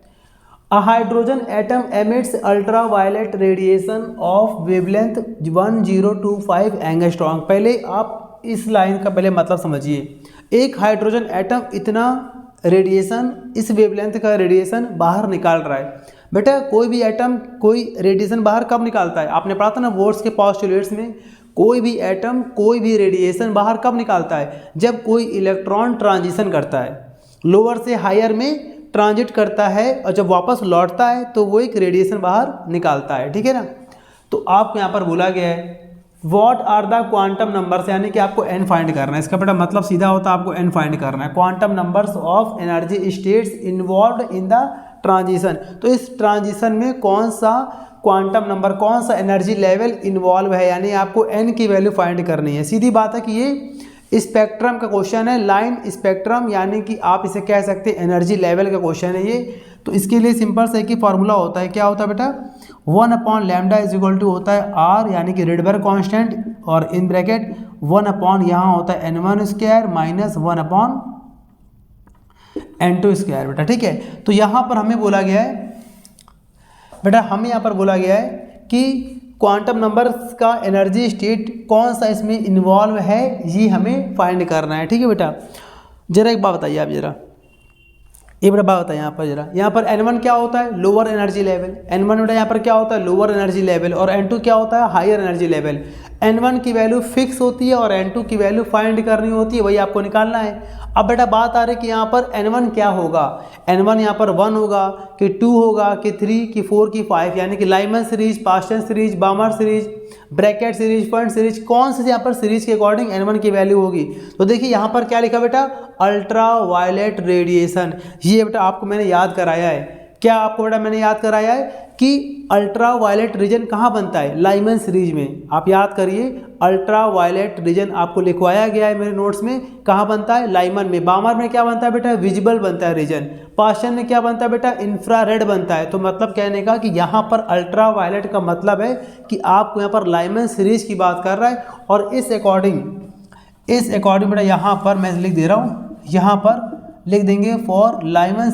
S1: A hydrogen atom emits ultraviolet radiation of wavelength 1025 angstrom. पहले आप इस लाइन का पहले मतलब समझिए, एक हाइड्रोजन एटम इतना रेडिएशन, इस वेवलेंथ का रेडिएशन बाहर निकाल रहा है। बेटा कोई भी एटम कोई रेडिएशन बाहर कब निकालता है, आपने पढ़ा था ना बोर्ड्स के पोस्टुलेट्स में, कोई भी एटम कोई भी रेडिएशन बाहर कब निकालता है, जब कोई इलेक्ट्रॉन ट्रांजिशन करता है, लोअर से हायर में ट्रांजिट करता है, और जब वापस लौटता है तो वो एक रेडिएशन बाहर निकालता है, ठीक है ना। तो आपको यहाँ पर बोला गया है what are the quantum numbers, यानी कि आपको एन फाइंड करना है। इसका बेटा मतलब सीधा होता है आपको एन फाइंड करना है, quantum numbers of energy states involved in the transition. तो इस ट्रांजिशन में कौन सा क्वांटम नंबर, कौन सा एनर्जी लेवल इन्वॉल्व है, यानी आपको एन की वैल्यू फाइंड करनी है। सीधी बात है कि ये स्पेक्ट्रम का क्वेश्चन है, लाइन स्पेक्ट्रम, यानी कि आप इसे कह सकते हैं एनर्जी लेवल का क्वेश्चन है ये। तो इसके लिए सिंपल से एक ही फॉर्मूला होता है, क्या होता है बेटा, 1 upon lambda is equal to होता है आर, यानी कि रेडबर्ग कांस्टेंट, और इन ब्रैकेट 1 अपॉन यहाँ होता है n1 square minus 1 upon n2 square बेटा, ठीक है। तो यहाँ पर हमें बोला गया है बेटा, हमें यहाँ पर बोला गया है कि क्वांटम नंबर्स का एनर्जी स्टेट कौन सा इसमें इन्वॉल्व है, ये हमें फाइंड करना है, ठीक है बेटा। जरा एक बात बताइए आप, जरा ये बेटा बात बताइए यहाँ पर जरा, यहाँ पर n1 क्या होता है, लोअर एनर्जी लेवल, n1 बेटा यहाँ पर क्या होता है, लोअर एनर्जी लेवल, और n2 क्या होता है, हायर एनर्जी लेवल। n1 की वैल्यू फिक्स होती है और n2 की वैल्यू फाइंड करनी होती है, वही आपको निकालना है। अब बेटा बात आ रही है कि यहाँ पर n1 क्या होगा, n1 यहाँ पर 1 होगा कि 2 होगा कि 3 कि 4 कि 5, यानी कि Lyman series, Paschen series, बामर series, Brackett series, fund series, कौन से यहाँ पर सीरीज के अकॉर्डिंग n1 की वैल्यू होगी। तो देखिए यहाँ पर क्या लिखा बेटा, अल्ट्रा वायलेट रेडिएशन। ये बेटा आपको मैंने याद कराया है, क्या आपको बेटा मैंने याद कराया है कि अल्ट्रा वायलेट रीजन कहाँ बनता है, लाइमन सीरीज में। आप याद करिए, अल्ट्रा वायलेट रीजन आपको लिखवाया गया है मेरे नोट्स में, कहाँ बनता है, लाइमन में। बामर में क्या बनता है बेटा, विजिबल बनता है रीजन। पास्टन में क्या बनता है बेटा, इंफ्रारेड बनता है। तो मतलब कहने का कि यहाँ पर अल्ट्रा वायलेट का मतलब है कि आपको यहाँ पर लाइमन सीरीज की बात कर रहा है, और इस अकॉर्डिंग बेटा यहाँ पर मैं लिख दे रहा हूँ, यहाँ पर लिख देंगे फॉर लाइमन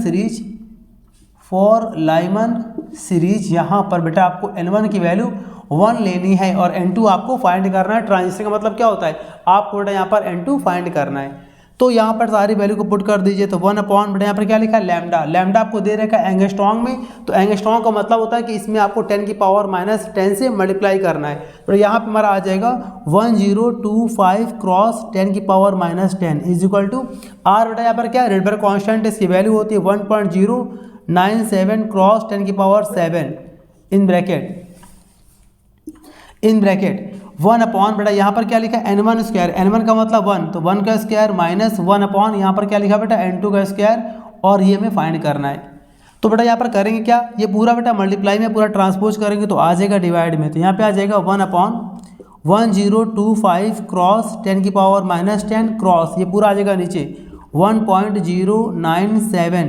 S1: सीरीज, यहाँ पर बेटा आपको n1 की वैल्यू 1 लेनी है और n2 आपको फाइंड करना है। ट्रांजिशन का मतलब क्या होता है, आपको बेटा यहाँ पर n2 फाइंड करना है। तो यहाँ पर सारी वैल्यू को पुट कर दीजिए, तो 1 अपॉन बेटा यहाँ पर क्या लिखा है, लैम्डा। लैम्डा आपको दे रखा है एंगस्ट्रॉन्ग में, तो एंगस्ट्रॉन्ग का मतलब होता है कि इसमें आपको 10 की पावर -10 से मल्टीप्लाई करना है। तो यहाँ पर हमारा आ जाएगा 1025 क्रॉस 10 की power -10 is equal to R. बेटा यहाँ पर क्या है, रेडबर्ग कांस्टेंट, इसकी वैल्यू होती है 1.097 क्रॉस 10 की पावर 7 इन ब्रैकेट 1 अपॉन बेटा यहाँ पर क्या लिखा है, n1 स्क्वायर, n1 का मतलब 1, तो 1 का स्क्वायर माइनस 1 अपॉन यहाँ पर क्या लिखा बेटा, n2 का स्क्वायर, और ये हमें फाइंड करना है। तो बेटा यहाँ पर करेंगे क्या, ये पूरा बेटा मल्टीप्लाई में पूरा ट्रांसपोज करेंगे तो आ जाएगा डिवाइड में, तो यहाँ पे आ जाएगा 1/1025 क्रॉस 10 की पावर -10 क्रॉस ये पूरा आ जाएगा नीचे 1.097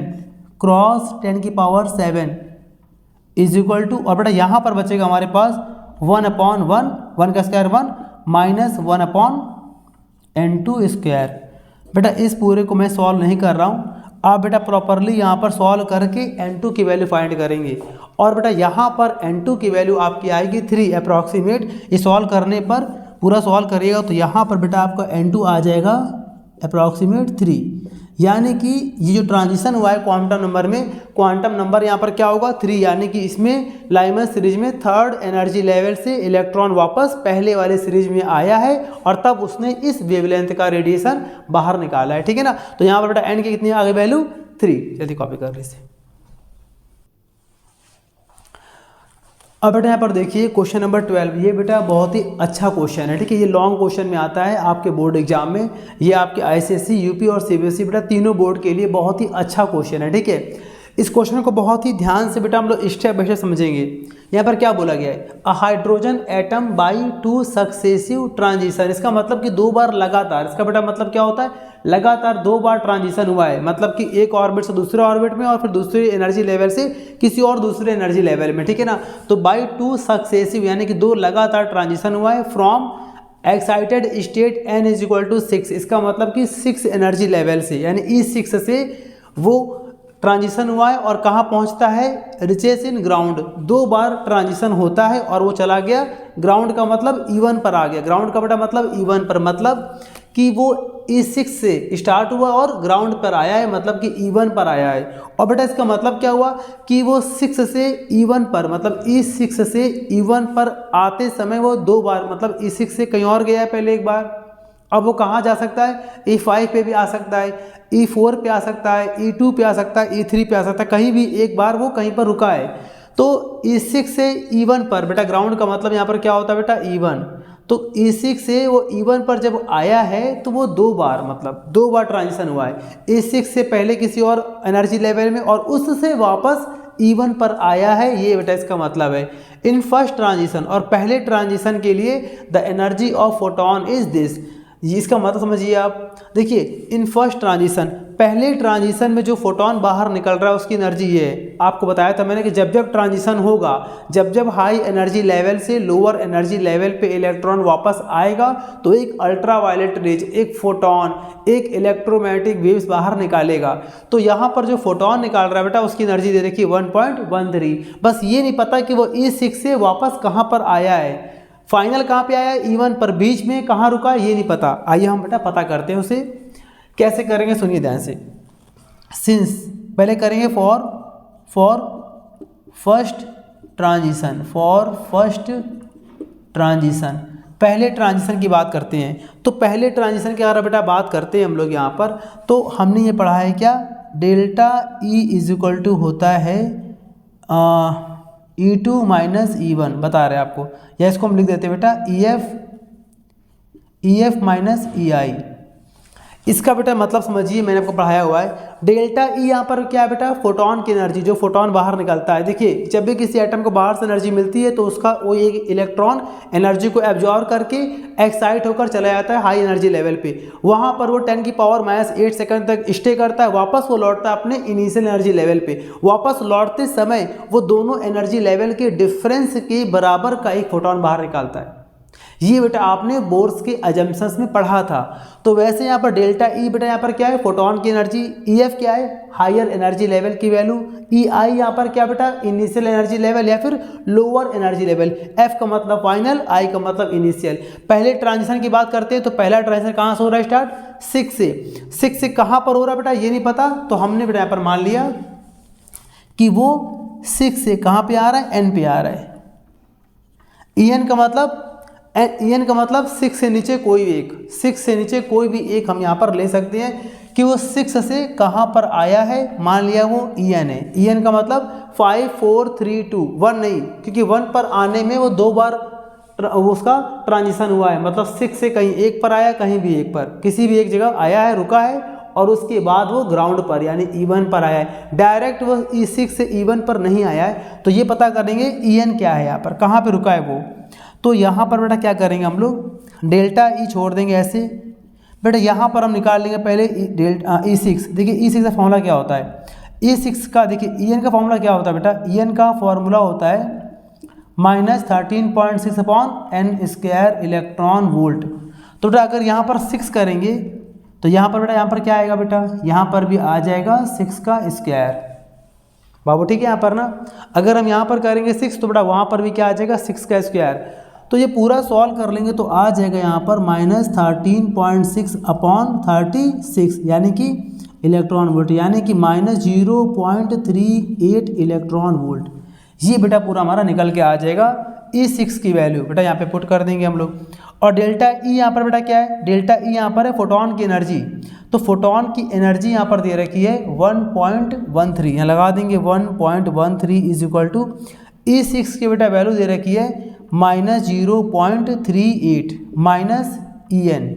S1: क्रॉस 10 की पावर 7 इज इक्वल टू, और बेटा यहाँ पर बचेगा हमारे पास 1/1 का स्क्वायर 1 माइनस 1/n2 स्क्वायर। बेटा इस पूरे को मैं सॉल्व नहीं कर रहा हूँ, आप बेटा प्रॉपरली यहाँ पर सॉल्व करके n2 की वैल्यू फाइंड करेंगे, और बेटा यहाँ पर n2 की वैल्यू आपकी आएगी 3 अप्रॉक्सीमेट। ये सॉल्व करने पर पूरा सॉल्व करिएगा तो यहाँ पर बेटा आपका n2 आ जाएगा अप्रॉक्सीमेट 3, यानी कि ये जो ट्रांजिशन हुआ है क्वांटम नंबर में, क्वांटम नंबर यहाँ पर क्या होगा 3, यानी कि इसमें लाइमन सीरीज में थर्ड एनर्जी लेवल से इलेक्ट्रॉन वापस पहले वाले सीरीज में आया है और तब उसने इस वेवलेंथ का रेडिएशन बाहर निकाला है, ठीक है ना। तो यहाँ पर बेटा एन की कितनी आ गई वैल्यू 3, जल्दी कॉपी कर लीजिए। अब बेटा यहाँ पर देखिए क्वेश्चन नंबर 12, ये बेटा बहुत ही अच्छा क्वेश्चन है, ठीक है। ये लॉन्ग क्वेश्चन में आता है आपके बोर्ड एग्जाम में, ये आपके आईसीएसई, यूपी और सीबीएसई बेटा तीनों बोर्ड के लिए बहुत ही अच्छा क्वेश्चन है, ठीक है। इस क्वेश्चन को बहुत ही ध्यान से बेटा हम लोग स्टेप बाय स्टेप समझेंगे। यहाँ पर क्या बोला गया है, अ hydrogen atom by 2 successive transition, इसका मतलब कि 2 बार लगातार, इसका बेटा मतलब क्या होता है, लगातार 2 बार ट्रांजिशन हुआ है, मतलब कि एक ऑर्बिट से दूसरे ऑर्बिट में और फिर दूसरे एनर्जी लेवल से किसी और दूसरे एनर्जी लेवल में, ठीक है ना। तो बाई 2 सक्सेसिव यानी कि 2 लगातार ट्रांजिशन हुआ है from excited state n is equal to 6, इसका मतलब कि 6 एनर्जी लेवल से, यानी E6 से वो ट्रांजिशन हुआ है और कहाँ पहुँचता है, रिचेस इन ग्राउंड। 2 बार ट्रांजिशन होता है और वो चला गया ग्राउंड का मतलब E1 पर आ गया, ग्राउंड का बेटा मतलब E1 पर, मतलब कि वो E6 से स्टार्ट हुआ और ग्राउंड पर आया है, मतलब कि E1 पर आया है। और बेटा इसका मतलब क्या हुआ कि वो 6 से E1 पर, मतलब E6 से E1 पर आते समय वो 2 बार, मतलब E6 से कहीं और गया है पहले एक बार, अब वो कहाँ जा सकता है, E5 पे भी आ सकता है, E4 पे आ सकता है, E2 पे आ सकता है, E3 पे आ सकता है, कहीं भी एक बार वो कहीं पर रुका है। तो E6 से E1 पर, बेटा ग्राउंड का मतलब यहाँ पर क्या होता है बेटा E1, तो E6 से वो E1 पर जब आया है तो वो 2 बार, मतलब 2 बार ट्रांजिशन हुआ है, E6 से पहले किसी और एनर्जी लेवल में और उससे वापस E1 पर आया है, ये बेटा इसका मतलब है। इन फर्स्ट ट्रांजिशन, और पहले ट्रांजिशन के लिए the energy of photon is this, इसका मतलब समझिए आप, देखिए इन फर्स्ट ट्रांजिशन, पहले ट्रांजिशन में जो फोटोन बाहर निकल रहा है उसकी एनर्जी ये है, आपको बताया था मैंने कि जब जब ट्रांजिशन होगा, जब जब हाई एनर्जी लेवल से लोअर एनर्जी लेवल पे इलेक्ट्रॉन वापस आएगा तो एक अल्ट्रा वायलेट रेज, एक फोटोन, एक इलेक्ट्रोमैग्नेटिक वेव्स बाहर निकालेगा। तो यहाँ पर जो फोटोन निकाल रहा है बेटा उसकी एनर्जी दे रखी 1.13, बस ये नहीं पता कि वो E6 से वापस कहाँ पर आया है, फाइनल कहाँ पे आया, E1 पर, बीच में कहाँ रुका ये नहीं पता। आइए हम बेटा पता करते हैं उसे, कैसे करेंगे सुनिए ध्यान से। सिंस पहले करेंगे फॉर फर्स्ट ट्रांजिशन, पहले ट्रांजिशन की बात करते हैं। तो पहले ट्रांजिशन की अगर बेटा बात करते हैं हम लोग यहाँ पर, तो हमने ये पढ़ा है क्या, delta E is equal to होता है E2 माइनस E1 बता रहे हैं आपको, या इसको हम लिख देते हैं बेटा EF माइनस EI। इसका बेटा मतलब समझिए, मैंने आपको पढ़ाया हुआ है, डेल्टा E यहाँ पर क्या है बेटा, फोटोन की एनर्जी, जो फोटोन बाहर निकलता है। देखिए जब भी किसी एटम को बाहर से एनर्जी मिलती है तो उसका वो एक इलेक्ट्रॉन एनर्जी को एब्जॉर्ब करके एक्साइट होकर चला जाता है हाई एनर्जी लेवल पे, वहाँ पर वो 10 की पावर -8 सेकंड तक स्टे करता है, वापस वो लौटता है अपने इनिशियल एनर्जी लेवल पे। वापस लौटते समय वो दोनों एनर्जी लेवल के डिफरेंस के बराबर का एक फोटोन बाहर निकालता है। ये बेटा आपने बोर्स के अजम्पशंस में पढ़ा था। तो वैसे यहाँ पर डेल्टा E बेटा यहाँ पर क्या है, फोटोन की एनर्जी, EF क्या है, हायर एनर्जी लेवल की वैल्यू, EI यहाँ पर क्या बेटा, इनिशियल एनर्जी लेवल या फिर लोअर एनर्जी लेवल, F का मतलब फाइनल, I का मतलब इनिशियल। पहले ट्रांजिशन की बात करते हैं तो पहला ट्रांजिशन कहाँ से हो रहा है स्टार्ट, 6 से कहाँ पर हो रहा है बेटा ये नहीं पता, तो हमने बेटा यहाँ पर मान लिया कि वो 6 से कहाँ पे आ रहा है, N पे आ रहा है। EN का मतलब 6 से नीचे कोई एक, 6 से नीचे कोई भी एक हम यहाँ पर ले सकते हैं कि वो 6 से कहाँ पर आया है, मान लिया वो EN है। EN का मतलब 5 4 3 2 1 नहीं, क्योंकि 1 पर आने में वो 2 बार उसका ट्रांजिशन हुआ है, मतलब 6 से कहीं एक पर आया, कहीं भी एक पर, किसी भी एक जगह आया है, रुका है और उसके बाद वो ग्राउंड पर यानी E1 पर आया है, डायरेक्ट वो E6 से E1 पर नहीं आया है। तो ये पता करेंगे En क्या है, यहाँ पर कहाँ पे रुका है वो। तो यहाँ पर बेटा क्या करेंगे हम लोग, डेल्टा E छोड़ देंगे ऐसे। बेटा यहाँ पर हम निकाल लेंगे पहले E6। देखिए E6 का फॉर्मूला क्या होता है, E6 का देखिए En का फॉर्मूला क्या होता है बेटा, En का फॉर्मूला होता है -13.6 upon n square electron volt. तो बेटा अगर यहाँ पर 6 करेंगे तो यहाँ पर बेटा यहाँ पर क्या आएगा बेटा, यहाँ पर भी आ जाएगा 6 का स्क्वायर बाबू, ठीक है। यहाँ पर ना अगर हम यहाँ पर करेंगे 6 तो बेटा वहाँ पर भी क्या आ जाएगा 6 का स्क्वायर। तो ये पूरा सॉल्व कर लेंगे तो आ जाएगा यहाँ पर -13.6 अपॉन 36 यानी कि इलेक्ट्रॉन वोल्ट, यानी कि -0.38 इलेक्ट्रॉन वोल्ट। ये बेटा पूरा हमारा निकल के आ जाएगा E6 की वैल्यू, बेटा यहाँ पे पुट कर देंगे हम लोग। और डेल्टा E यहाँ पर बेटा क्या है, डेल्टा E यहाँ पर है फोटोन की एनर्जी। तो फोटोन की एनर्जी यहाँ पर दे रखी है 1.13, यहाँ लगा देंगे 1.13 इज इक्वल टू E6 की बेटा वैल्यू दे रखी है -0.38 माइनस En।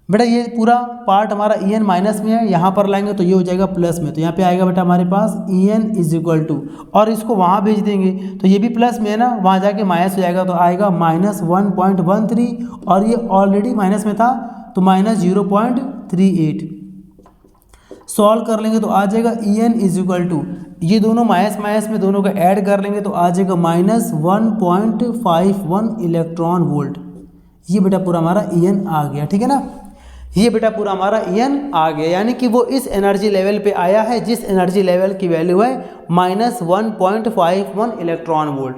S1: बेटा ये पूरा पार्ट हमारा En माइनस में है, यहाँ पर लाएंगे तो ये हो जाएगा प्लस में। तो यहाँ पे आएगा बेटा हमारे पास En इज इक्वल टू, और इसको वहाँ भेज देंगे तो ये भी प्लस में है ना, वहाँ जाके माइनस हो जाएगा तो आएगा -1.13, और ये ऑलरेडी माइनस में था तो -0.38। सॉल्व कर लेंगे तो आ जाएगा En इज इक्वल टू, ये दोनों माइनस माइनस में दोनों का ऐड कर लेंगे तो आ जाएगा -1.51 इलेक्ट्रॉन वोल्ट। ये बेटा पूरा हमारा En आ गया, ठीक है ना। ये बेटा पूरा हमारा En आ गया, यानी कि वो इस एनर्जी लेवल पे आया है जिस एनर्जी लेवल की वैल्यू है -1.51 इलेक्ट्रॉन वोल्ट।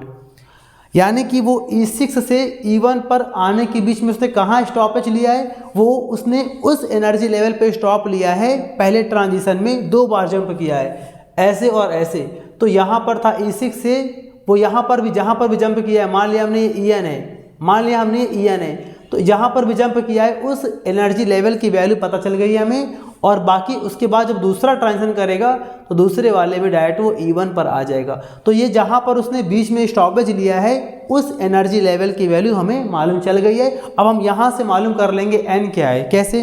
S1: यानी कि वो E6 से E1 पर आने के बीच में उसने कहाँ स्टॉपेज लिया है, वो उसने उस एनर्जी लेवल पे स्टॉप लिया है पहले ट्रांजिशन में, 2 बार जंप किया है ऐसे और ऐसे। तो यहाँ पर था E6 से, वो यहाँ पर भी जहाँ पर भी जंप किया है, मान लिया हमने En है, मान लिया हमने En है, तो जहाँ पर भी जंप किया है उस एनर्जी लेवल की वैल्यू पता चल गई है हमें। और बाकी उसके बाद जब दूसरा ट्रांजिशन करेगा तो दूसरे वाले में डायरेक्ट वो E1 पर आ जाएगा। तो ये जहाँ पर उसने बीच में स्टॉपेज लिया है उस एनर्जी लेवल की वैल्यू हमें मालूम चल गई है। अब हम यहाँ से मालूम कर लेंगे n क्या है। कैसे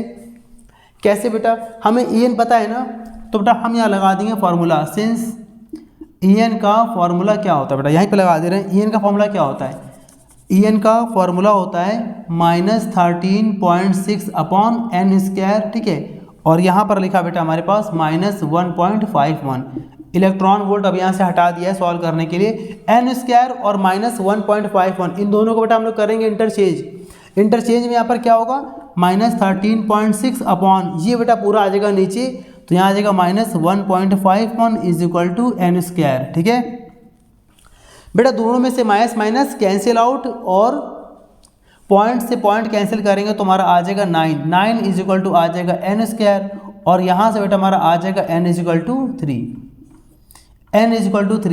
S1: कैसे बेटा, हमें En पता है ना, तो बेटा हम यहाँ लगा देंगे फार्मूला। सिंस En का फार्मूला क्या होता है बेटा, यहीं पे लगा दे रहे हैं। En का फार्मूला क्या होता है, En का फार्मूला होता है -13.6 अपॉन n स्क्वायर, ठीक है। और यहाँ पर लिखा बेटा हमारे पास -1.51 इलेक्ट्रॉन वोल्ट। अब यहाँ से हटा दिया है सॉल्व करने के लिए। n स्क्वायर और -1.51 इन दोनों को बेटा हम लोग करेंगे इंटरचेंज। इंटरचेंज में यहाँ पर क्या होगा, -13.6 अपॉन ये बेटा पूरा आ जाएगा नीचे, तो यहाँ आ जाएगा -1.51 is equal to n square, ठीक है बेटा। दोनों में से माइनस माइनस कैंसिल आउट और पॉइंट से पॉइंट कैंसिल करेंगे तो हमारा आ जाएगा 9 इज इक्वल टू आ जाएगा n स्क्वायर, और यहाँ से बेटा हमारा आ जाएगा n इज इक्वल टू 3,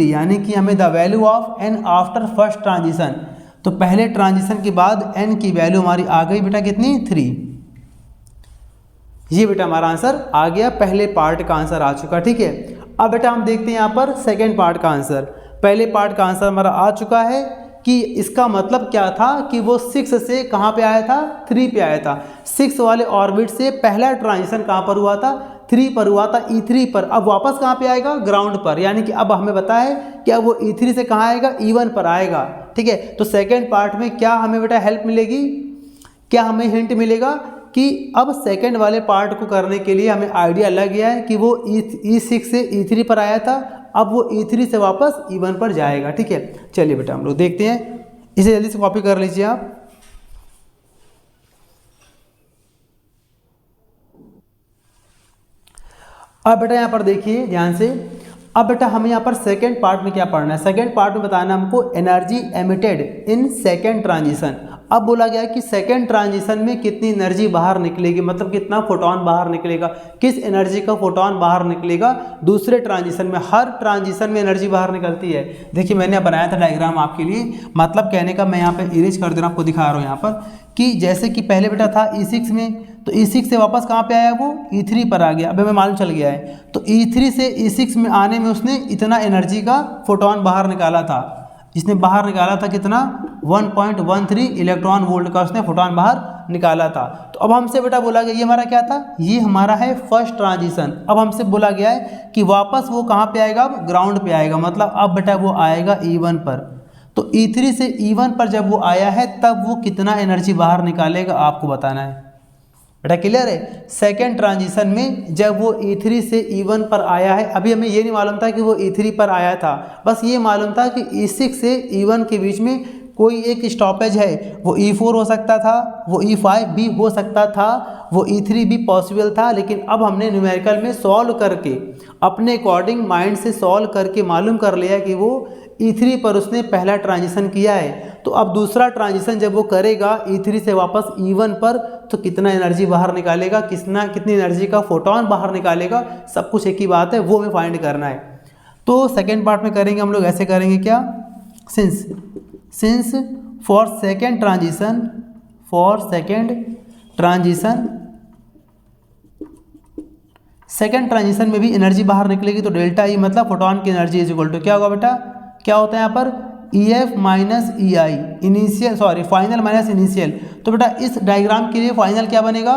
S1: यानी कि हमें the value of n after first transition, तो पहले ट्रांजिशन के बाद n की वैल्यू हमारी आ गई बेटा कितनी, 3। ये बेटा हमारा आंसर आ गया, पहले पार्ट का आंसर आ चुका, ठीक है। अब बेटा हम देखते हैं यहाँ पर सेकेंड पार्ट का आंसर। पहले पार्ट का आंसर हमारा आ चुका है कि इसका मतलब क्या था कि वो 6 से कहाँ पे आया था, 3 पे आया था। 6 वाले ऑर्बिट से पहला ट्रांजिशन कहाँ पर हुआ था, 3 पर हुआ था, E3 पर। अब वापस कहाँ पे आएगा, ग्राउंड पर, यानी कि अब हमें पता है कि अब वो E3 से कहाँ आएगा, E1 पर आएगा, ठीक है। तो सेकेंड पार्ट में क्या हमें बेटा हेल्प मिलेगी, क्या हमें हिंट मिलेगा कि अब सेकेंड वाले पार्ट को करने के लिए हमें आइडिया लग गया है कि वो E6 से E3 पर आया था, अब वो E3 से वापस E1 पर जाएगा, ठीक है। चलिए बेटा हम लोग देखते हैं, इसे जल्दी से कॉपी कर लीजिए आप। अब बेटा यहाँ पर देखिए ध्यान से। अब बेटा हमें यहाँ पर सेकेंड पार्ट में क्या पढ़ना है, सेकेंड पार्ट में बताना हमको energy emitted in second transition. अब बोला गया कि सेकेंड ट्रांजिशन में कितनी एनर्जी बाहर निकलेगी, मतलब कितना फोटोन बाहर निकलेगा, किस एनर्जी का फोटोन बाहर निकलेगा दूसरे ट्रांजिशन में। हर ट्रांजिशन में एनर्जी बाहर निकलती है। देखिए मैंने बनाया था डायग्राम आपके लिए, मतलब कहने का मैं यहाँ पे इरेज कर दे रहा हूँ, आपको दिखा रहा हूँ यहाँ पर कि जैसे कि पहले बेटा था E6 में, तो E6 से वापस कहाँ पे आया, वो E3 पर आ गया। अब हमें मालूम चल गया है, तो E3 से E6 में आने में उसने इतना एनर्जी का फोटोन बाहर निकाला था। इसने बाहर निकाला था कितना, 1.13 इलेक्ट्रॉन वोल्ट का उसने फोटोन बाहर निकाला था। तो अब हमसे बेटा बोला गया ये हमारा क्या था, ये हमारा है फर्स्ट ट्रांजिशन। अब हमसे बोला गया है कि वापस वो कहाँ पे आएगा, अब ग्राउंड पे आएगा, मतलब अब बेटा वो आएगा E1 पर। तो E3 से E1 पर जब वो आया है तब वो कितना एनर्जी बाहर निकालेगा आपको बताना है। बेटा क्लियर है, सेकेंड ट्रांजिशन में जब वो E3 से E1 पर आया है, अभी हमें ये नहीं मालूम था कि वो E3 पर आया था, बस ये मालूम था कि E6 से E1 के बीच में कोई एक स्टॉपेज है, वो E4 हो सकता था, वो E5 भी हो सकता था, वो E3 भी पॉसिबल था। लेकिन अब हमने न्यूमेरिकल में सॉल्व करके अपने अकॉर्डिंग माइंड से सॉल्व करके मालूम कर लिया कि वो E3 पर उसने पहला ट्रांजिशन किया है। तो अब दूसरा ट्रांजिशन जब वो करेगा E3 से वापस E1 पर, तो कितना एनर्जी बाहर निकालेगा, कितनी एनर्जी का फोटोन बाहर निकालेगा, सब कुछ एक ही बात है, वो हमें फाइंड करना है। तो सेकेंड पार्ट में करेंगे हम लोग, ऐसे करेंगे क्या, सिंस फॉर सेकेंड ट्रांजिशन में भी एनर्जी बाहर निकलेगी, तो डेल्टा ई मतलब फोटोन की एनर्जी इज इक्वल टू क्या होगा बेटा, क्या होता है यहाँ पर EF minus EI, final minus initial. तो बेटा इस डायग्राम के लिए फाइनल क्या बनेगा,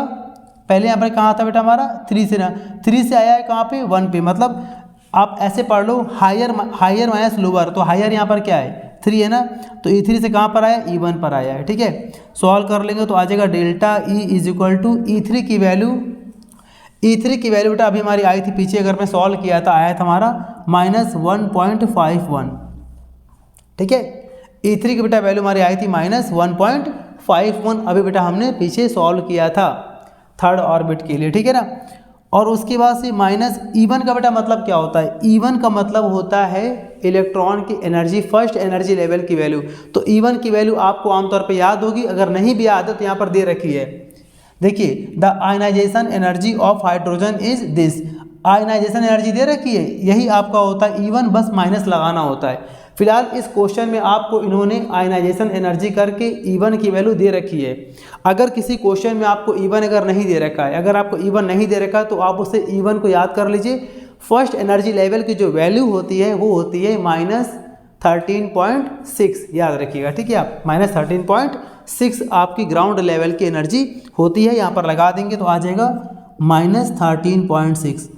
S1: पहले यहाँ पर कहाँ था बेटा हमारा 3 से ना, 3 से आया है कहाँ पे 1 पे, मतलब आप ऐसे पढ़ लो हायर माइनस लोअर, तो हायर यहाँ पर क्या है 3 है ना, तो E3 से कहाँ पर आया E1 पर आया है। ठीक है, सॉल्व कर लेंगे तो आ जाएगा delta E is equal to E3 की वैल्यू बेटा अभी हमारी आई थी पीछे, अगर मैं सॉल्व किया था आया था हमारा -1.51। ठीक है, E3 की बेटा वैल्यू हमारी आई थी -1.51, अभी बेटा हमने पीछे सॉल्व किया था थर्ड ऑर्बिट के लिए। ठीक है ना, और उसके बाद से -E1 का बेटा मतलब क्या होता है, E1 का मतलब होता है इलेक्ट्रॉन की एनर्जी, फर्स्ट एनर्जी लेवल की वैल्यू। तो E1 की वैल्यू आपको आमतौर पे याद होगी, अगर नहीं भी याद है तो यहाँ पर दे रखी है, देखिए the ionisation energy of hydrogen is this, ionisation energy दे रखी है, यही आपका होता है E1, बस माइनस लगाना होता है। फिलहाल इस क्वेश्चन में आपको इन्होंने आयनाइजेशन एनर्जी करके E1 की वैल्यू दे रखी है। अगर किसी क्वेश्चन में आपको E1 अगर नहीं दे रखा है, अगर आपको E1 नहीं दे रखा है तो आप उससे E1 को याद कर लीजिए, फर्स्ट एनर्जी लेवल की जो वैल्यू होती है वो होती है -13.6, याद रखिएगा। ठीक है, आप -13.6 आपकी ग्राउंड लेवल की एनर्जी होती है, यहाँ पर लगा देंगे तो आ जाएगा -13.6।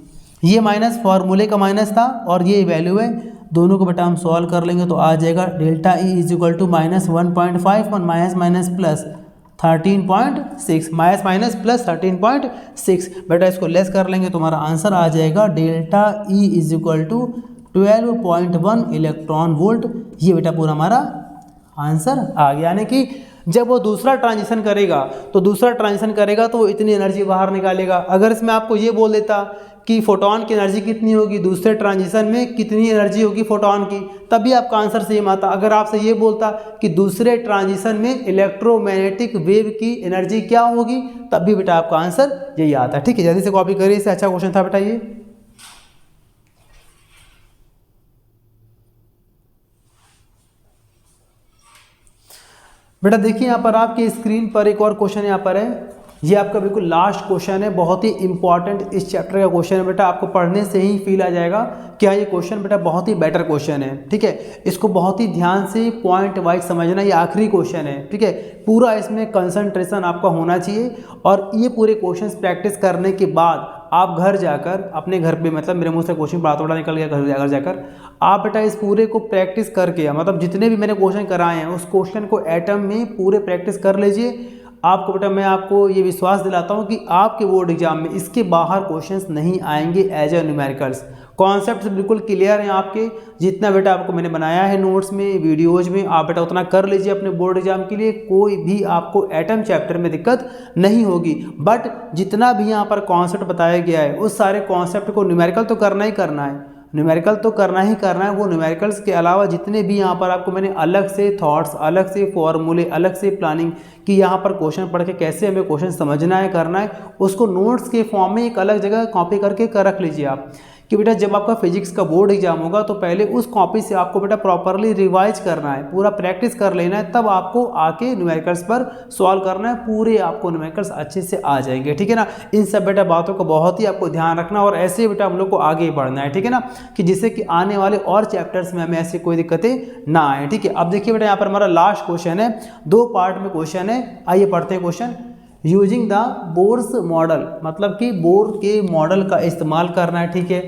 S1: ये माइनस फॉर्मूले का माइनस था और ये वैल्यू है, दोनों को बेटा हम सॉल्व कर लेंगे तो आ जाएगा delta E is equal to -1.51 minus plus 13.6 minus plus 13.6। बेटा इसको लेस कर लेंगे तो हमारा आंसर आ जाएगा delta E is equal to 12.1 electron volt. ये बेटा पूरा हमारा आंसर आ गया। यानी कि जब वो दूसरा ट्रांजिशन करेगा तो वो इतनी एनर्जी बाहर निकालेगा। अगर इसमें आपको ये बोल देता कि फोटोन की एनर्जी कितनी होगी, दूसरे ट्रांजिशन में कितनी एनर्जी होगी फोटोन की, तब भी आपका आंसर सेम आता। अगर आपसे ये बोलता कि दूसरे ट्रांजिशन में इलेक्ट्रोमैग्नेटिक वेव की एनर्जी क्या होगी, तब भी बेटा आपका आंसर यही आता। ठीक है, जल्दी से कॉपी करिए, इससे अच्छा क्वेश्चन था बेटा ये। बेटा देखिए यहाँ पर आपकी स्क्रीन पर एक और क्वेश्चन यहाँ पर है, ये आपका बिल्कुल लास्ट क्वेश्चन है, बहुत ही इंपॉर्टेंट इस चैप्टर का क्वेश्चन है बेटा। आपको पढ़ने से ही फील आ जाएगा क्या ये क्वेश्चन बेटा बहुत ही बेटर क्वेश्चन है। ठीक है, इसको बहुत ही ध्यान से पॉइंट वाइज समझना, ये आखिरी क्वेश्चन है। ठीक है, पूरा इसमें कंसंट्रेशन आपका होना चाहिए और ये पूरे क्वेश्चंस प्रैक्टिस करने के बाद आप घर जाकर अपने घर पे, मतलब मेरे मुँह से क्वेश्चन बड़ा थोड़ा निकल गया, घर जाकर आप बेटा इस पूरे को प्रैक्टिस करके, मतलब जितने भी मैंने क्वेश्चन कराए हैं उस क्वेश्चन को एटम में पूरे प्रैक्टिस कर लीजिए। आपको बेटा मैं आपको ये विश्वास दिलाता हूँ कि आपके बोर्ड एग्जाम में इसके बाहर क्वेश्चंस नहीं आएंगे एज ए न्यूमेरिकल्स। कॉन्सेप्ट बिल्कुल क्लियर हैं आपके, जितना बेटा आपको मैंने बनाया है नोट्स में, वीडियोज में, आप बेटा उतना कर लीजिए अपने बोर्ड एग्जाम के लिए। कोई भी आपको एटम चैप्टर में दिक्कत नहीं होगी, बट जितना भी यहाँ पर कॉन्सेप्ट बताया गया है उस सारे कॉन्सेप्ट को न्यूमेरिकल तो करना ही करना है, न्यूमेरिकल तो करना ही करना है। वो न्यूमेरिकल्स के अलावा जितने भी यहाँ पर आपको मैंने अलग से थॉट्स, अलग से फॉर्मूले, अलग से प्लानिंग कि यहाँ पर क्वेश्चन पढ़ के कैसे हमें क्वेश्चन समझना है, करना है, उसको नोट्स के फॉर्म में एक अलग जगह कॉपी करके रख लीजिए आप, कि बेटा जब आपका फिजिक्स का बोर्ड एग्जाम होगा तो पहले उस कॉपी से आपको बेटा प्रॉपरली रिवाइज करना है, पूरा प्रैक्टिस कर लेना है, तब आपको आके न्यूमेरिकल्स पर सॉल्व करना है, पूरे आपको न्यूमेरिकल्स अच्छे से आ जाएंगे। ठीक है ना, इन सब बेटा बातों को बहुत ही आपको ध्यान रखना और ऐसे बेटा हम लोग को आगे बढ़ना है। ठीक है ना, कि जिससे कि आने वाले और चैप्टर्स में हमें ऐसी कोई दिक्कतें ना आए। ठीक है, अब देखिए बेटा यहाँ पर हमारा लास्ट क्वेश्चन है, 2 पार्ट में क्वेश्चन है, आइए पढ़ते हैं question. Using the Bohr's model, मतलब कि बोर के मॉडल का इस्तेमाल करना है, ठीक है।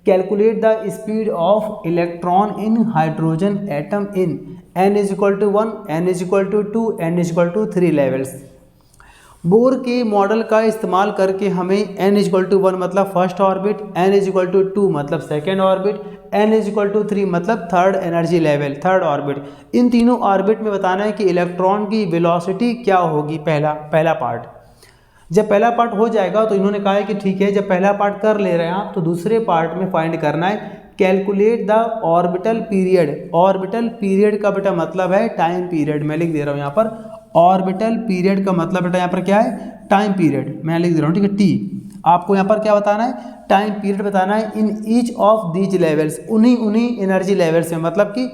S1: Calculate the speed of electron in hydrogen atom in n = 1, n = 2, n = 3 levels. Bore के मॉडल का इस्तेमाल करके हमें n = 1 मतलब फर्स्ट ऑर्बिट, n = 2 मतलब सेकेंड ऑर्बिट, n = 3 मतलब third energy level, third orbit, इन तीनों ऑर्बिट में बताना है कि इलेक्ट्रॉन की वेलोसिटी क्या होगी। पहला पार्ट जब पहला पार्ट हो जाएगा तो इन्होंने कहा है कि ठीक है, जब पहला पार्ट कर ले रहे हैं आप तो दूसरे पार्ट में फाइंड करना है calculate the orbital period. Orbital period का बेटा मतलब है टाइम पीरियड, मैं लिख दे रहा हूँ यहाँ पर। ऑर्बिटल पीरियड का मतलब बेटा यहाँ पर क्या है, टाइम पीरियड, मैं लिख दे रहा हूँ, ठीक है। टी आपको यहाँ पर क्या बताना है, टाइम पीरियड बताना है इन ईच ऑफ दीज लेवल्स, उन्हीं एनर्जी लेवल्स में, मतलब कि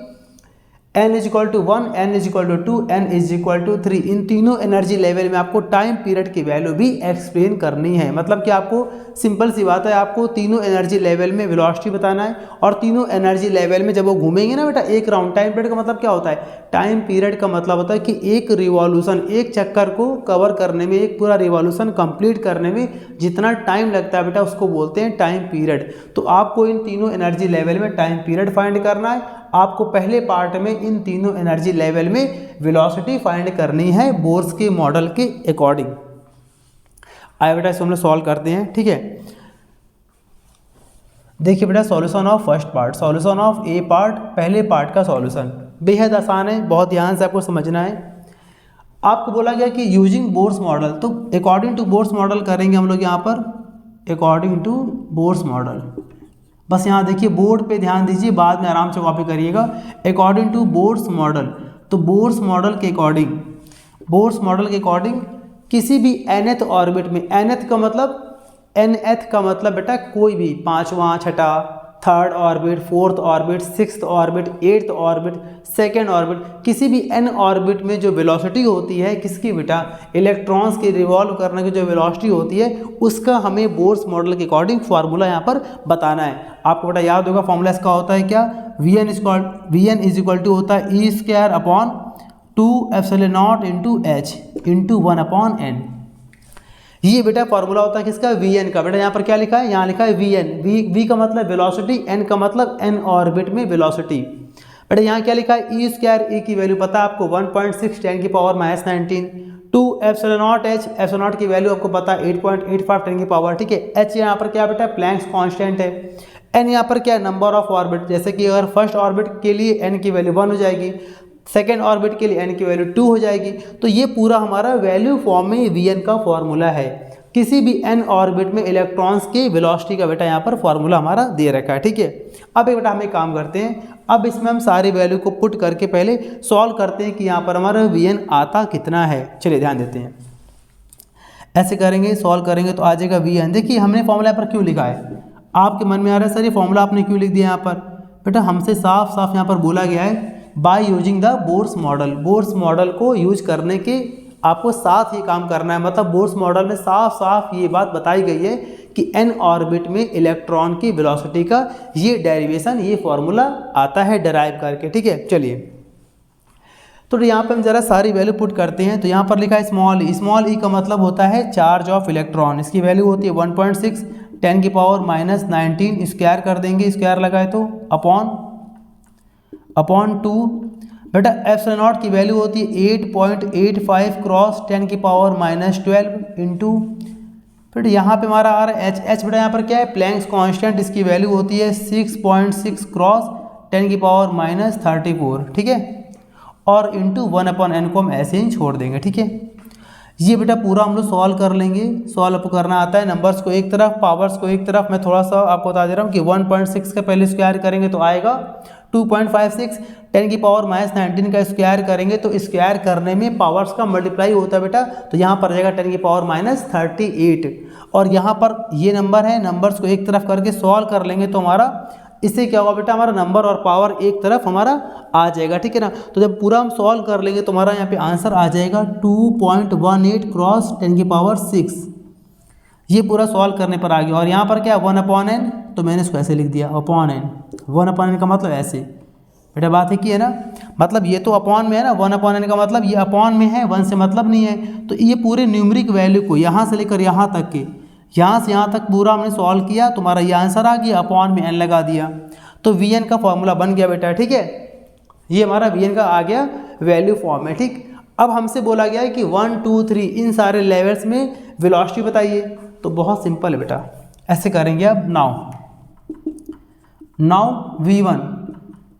S1: n = 1, n = 2, n = 3, इन तीनों एनर्जी लेवल में आपको टाइम पीरियड की वैल्यू भी एक्सप्लेन करनी है। मतलब कि आपको सिंपल सी बात है, आपको तीनों एनर्जी लेवल में वेलोसिटी बताना है और तीनों एनर्जी लेवल में जब वो घूमेंगे ना बेटा एक राउंड, टाइम पीरियड का मतलब क्या होता है, टाइम पीरियड का मतलब होता है कि एक रिवॉल्यूशन, एक चक्कर को कवर करने में, एक पूरा रिवॉल्यूशन कंप्लीट करने में जितना टाइम लगता है बेटा उसको बोलते हैं टाइम पीरियड। तो आपको इन तीनों एनर्जी लेवल में टाइम पीरियड फाइंड करना है। आपको पहले पार्ट में इन तीनों एनर्जी लेवल में वेलोसिटी फाइंड करनी है बोर्स के मॉडल के अकॉर्डिंग। आइए बेटा इसको हम लोग सॉल्व करते हैं, ठीक है। देखिए बेटा solution of first part, solution of A part, पहले पार्ट का सॉल्यूशन बेहद आसान है, बहुत ध्यान से आपको समझना है। आपको बोला गया कि यूजिंग बोर्स मॉडल, तो अकॉर्डिंग टू बोर्स मॉडल करेंगे हम लोग यहाँ पर, अकॉर्डिंग टू बोर्स मॉडल। बस यहाँ देखिए बोर्ड पे ध्यान दीजिए, बाद में आराम से कॉपी करिएगा। अकॉर्डिंग टू बोर्स मॉडल, तो बोर्स मॉडल के अकॉर्डिंग, बोर्स मॉडल के अकॉर्डिंग किसी भी nth ऑर्बिट में, nth का मतलब बेटा कोई भी पांचवा, छठा, third orbit, fourth orbit, sixth orbit, eighth orbit, second orbit, किसी भी n ऑर्बिट में जो वेलोसिटी होती है किसकी बेटा, इलेक्ट्रॉन्स के रिवॉल्व करने की जो वेलोसिटी होती है उसका हमें बोर्स मॉडल के अकॉर्डिंग फार्मूला यहाँ पर बताना है। आपको बेटा याद होगा फॉर्मूला इसका होता है क्या, Vn = होता है E²/2ε0 × h × 1/n। ये बेटा फॉर्मूला होता है किसका, Vn का। बेटा यहाँ पर क्या लिखा है, यहाँ लिखा है Vn, V का मतलब वेलोसिटी, N का मतलब n ऑर्बिट में वेलोसिटी। बेटा यहाँ क्या लिखा है, E², E की वैल्यू पता है आपको 1.6 10⁻⁹ 2ε0 h, ε0 की वैल्यू आपको पता है 8.85 10⁻, ठीक है। h यहाँ पर क्या बेटा, प्लैंक्स कांस्टेंट है। n यहाँ पर क्या है, नंबर ऑफ ऑर्बिट, जैसे कि अगर फर्स्ट ऑर्बिट के लिए n की वैल्यू 1 हो जाएगी, सेकेंड ऑर्बिट के लिए n की वैल्यू 2 हो जाएगी। तो ये पूरा हमारा वैल्यू फॉर्म में Vn का फॉर्मूला है। किसी भी n ऑर्बिट में इलेक्ट्रॉन्स की वेलोसिटी का बेटा यहाँ पर फॉर्मूला हमारा दे रखा है, ठीक है। अब एक बेटा हम एक काम करते हैं, अब इसमें हम सारी वैल्यू को पुट करके पहले सॉल्व करते हैं कि यहाँ पर हमारा Vn आता कितना है। चलिए ध्यान देते हैं, ऐसे करेंगे, सॉल्व करेंगे तो आ जाएगा Vn। देखिए हमने फॉर्मूला पर क्यों लिखा है, आपके मन में आ रहा है सर ये फॉर्मूला आपने क्यों लिख दिया यहाँ पर। बेटा हमसे साफ साफ यहाँ पर बोला गया है by using the Bohr's model, Bohr's model को यूज करने के आपको साथ ही काम करना है। मतलब बोर्स मॉडल में साफ साफ ये बात बताई गई है कि n ऑर्बिट में इलेक्ट्रॉन की वेलोसिटी का ये डेरिवेशन, ये फॉर्मूला आता है डराइव करके, ठीक है। चलिए तो यहाँ पे हम जरा सारी वैल्यू पुट करते हैं। तो यहाँ पर लिखा है स्मॉल ई का मतलब होता है चार्ज ऑफ इलेक्ट्रॉन, इसकी वैल्यू होती है 1.6 10⁻⁹ स्क्वायर कर देंगे, स्क्वायर लगाए तो अपॉन 2। बेटा ε0 की वैल्यू होती है 8.85 × 10⁻⁻12 इंटू, फिर यहाँ पे हमारा आ रहा है h बेटा यहाँ पर क्या है, प्लैंक्स कांस्टेंट, इसकी वैल्यू होती है 6.6 × 10⁻34, ठीक है। और इंटू 1/n को हम ऐसे ही छोड़ देंगे, ठीक है। ये बेटा पूरा हम लोग सॉल्व कर लेंगे। सॉल्व करना आता है, नंबर्स को एक तरफ, पावर्स को एक तरफ। मैं थोड़ा सा आपको बता दे रहा हूँ कि 1.6 का पहले स्क्वायर करेंगे तो आएगा 2.56, 10⁻⁹ का स्क्वायर करेंगे तो स्क्वायर करने में पावर्स का मल्टीप्लाई होता है बेटा, तो यहाँ पर जाएगा 10⁻38। और यहाँ पर ये नंबर है, नंबर्स को एक तरफ करके सॉल्व कर लेंगे तो हमारा इससे क्या होगा बेटा, हमारा नंबर और पावर एक तरफ हमारा आ जाएगा, ठीक है ना। तो जब पूरा हम सॉल्व कर लेंगे तो हमारा यहाँ पे आंसर आ जाएगा 2.18 × 10⁻6। ये पूरा सॉल्व करने पर आ गया। और यहाँ पर क्या 1/n, तो मैंने इसको ऐसे लिख दिया अपॉन n, 1/n का मतलब ऐसे, बेटा बात है कि है ना, मतलब ये तो अपॉन में है ना, 1/n का मतलब ये अपॉन में है, 1 से मतलब नहीं है। तो ये पूरे न्यूमरिक वैल्यू को यहाँ से लेकर यहाँ तक के, यहाँ से यहाँ तक पूरा हमने सॉल्व किया, तुम्हारा ये आंसर आ गया, अपॉन में n लगा दिया, तो Vn का फॉर्मूला बन गया बेटा। ठीक है, ये हमारा Vn का आ गया वैल्यू फॉर्म में। ठीक, अब हमसे बोला गया है कि 1 2 3 इन सारे लेवल्स में वेलोसिटी बताइए। तो बहुत सिंपल है बेटा, ऐसे करेंगे अब। नाउ V1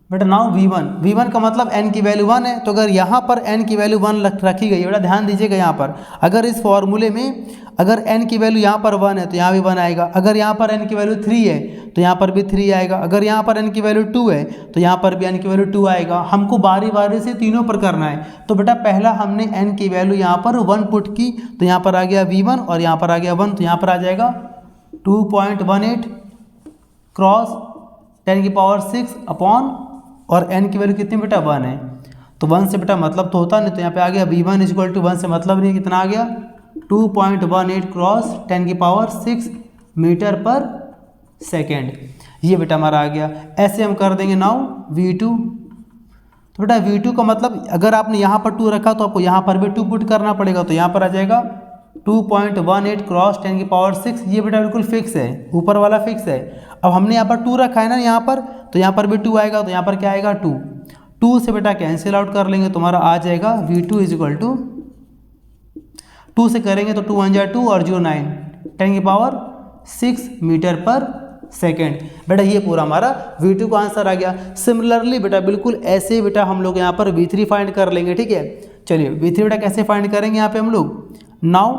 S1: बेटा, नाउ V1 का मतलब n की वैल्यू 1 है, तो अगर यहाँ पर n की वैल्यू 1 रखी गई है बेटा, ध्यान दीजिएगा यहाँ पर, अगर इस फॉर्मूले में अगर n की वैल्यू यहाँ पर 1 है तो यहाँ भी 1 आएगा, अगर यहाँ पर n की वैल्यू 3 है तो यहाँ पर भी 3 आएगा, अगर यहाँ पर n की वैल्यू 2 है तो यहाँ पर भी n की वैल्यू 2 आएगा। हमको बारी बारी से तीनों पर करना है। तो बेटा पहला हमने n की वैल्यू यहाँ पर 1 पुट की, तो यहाँ पर आ गया V1 और यहाँ पर आ गया 1, तो यहाँ पर आ जाएगा 2.18 क्रॉस 10⁶ अपॉन, और n की वैल्यू कितनी बेटा 1 है, तो 1 से बेटा मतलब तो होता नहीं, तो यहाँ पे आ गया V1 = 1 से मतलब नहीं, कितना आ गया 2.18 क्रॉस 10⁶ मीटर पर सेकेंड। ये बेटा हमारा आ गया। ऐसे हम कर देंगे नाउ V2, तो बेटा V2 का मतलब अगर आपने यहाँ पर 2 रखा तो आपको यहाँ पर भी 2 पुट करना पड़ेगा, तो यहाँ पर आ जाएगा 2.18 क्रॉस 10⁶। ये बेटा बिल्कुल फिक्स है, ऊपर वाला फिक्स है। अब हमने यहाँ पर 2 रखा है ना यहाँ पर, तो यहाँ पर भी 2 आएगा, तो यहाँ पर क्या आएगा 2 से बेटा कैंसिल आउट कर लेंगे, तुम्हारा आ जाएगा V2 = 2 से करेंगे तो 2 1 जा 2 और 0 9 10⁶ मीटर पर सेकेंड। बेटा ये पूरा हमारा V2 का आंसर आ गया। सिमिलरली बेटा बिल्कुल ऐसे ही बेटा हम लोग यहाँ पर V3 फाइंड कर लेंगे। ठीक है, चलिए V3 बेटा कैसे फाइंड करेंगे यहाँ पे हम लोग, नाउ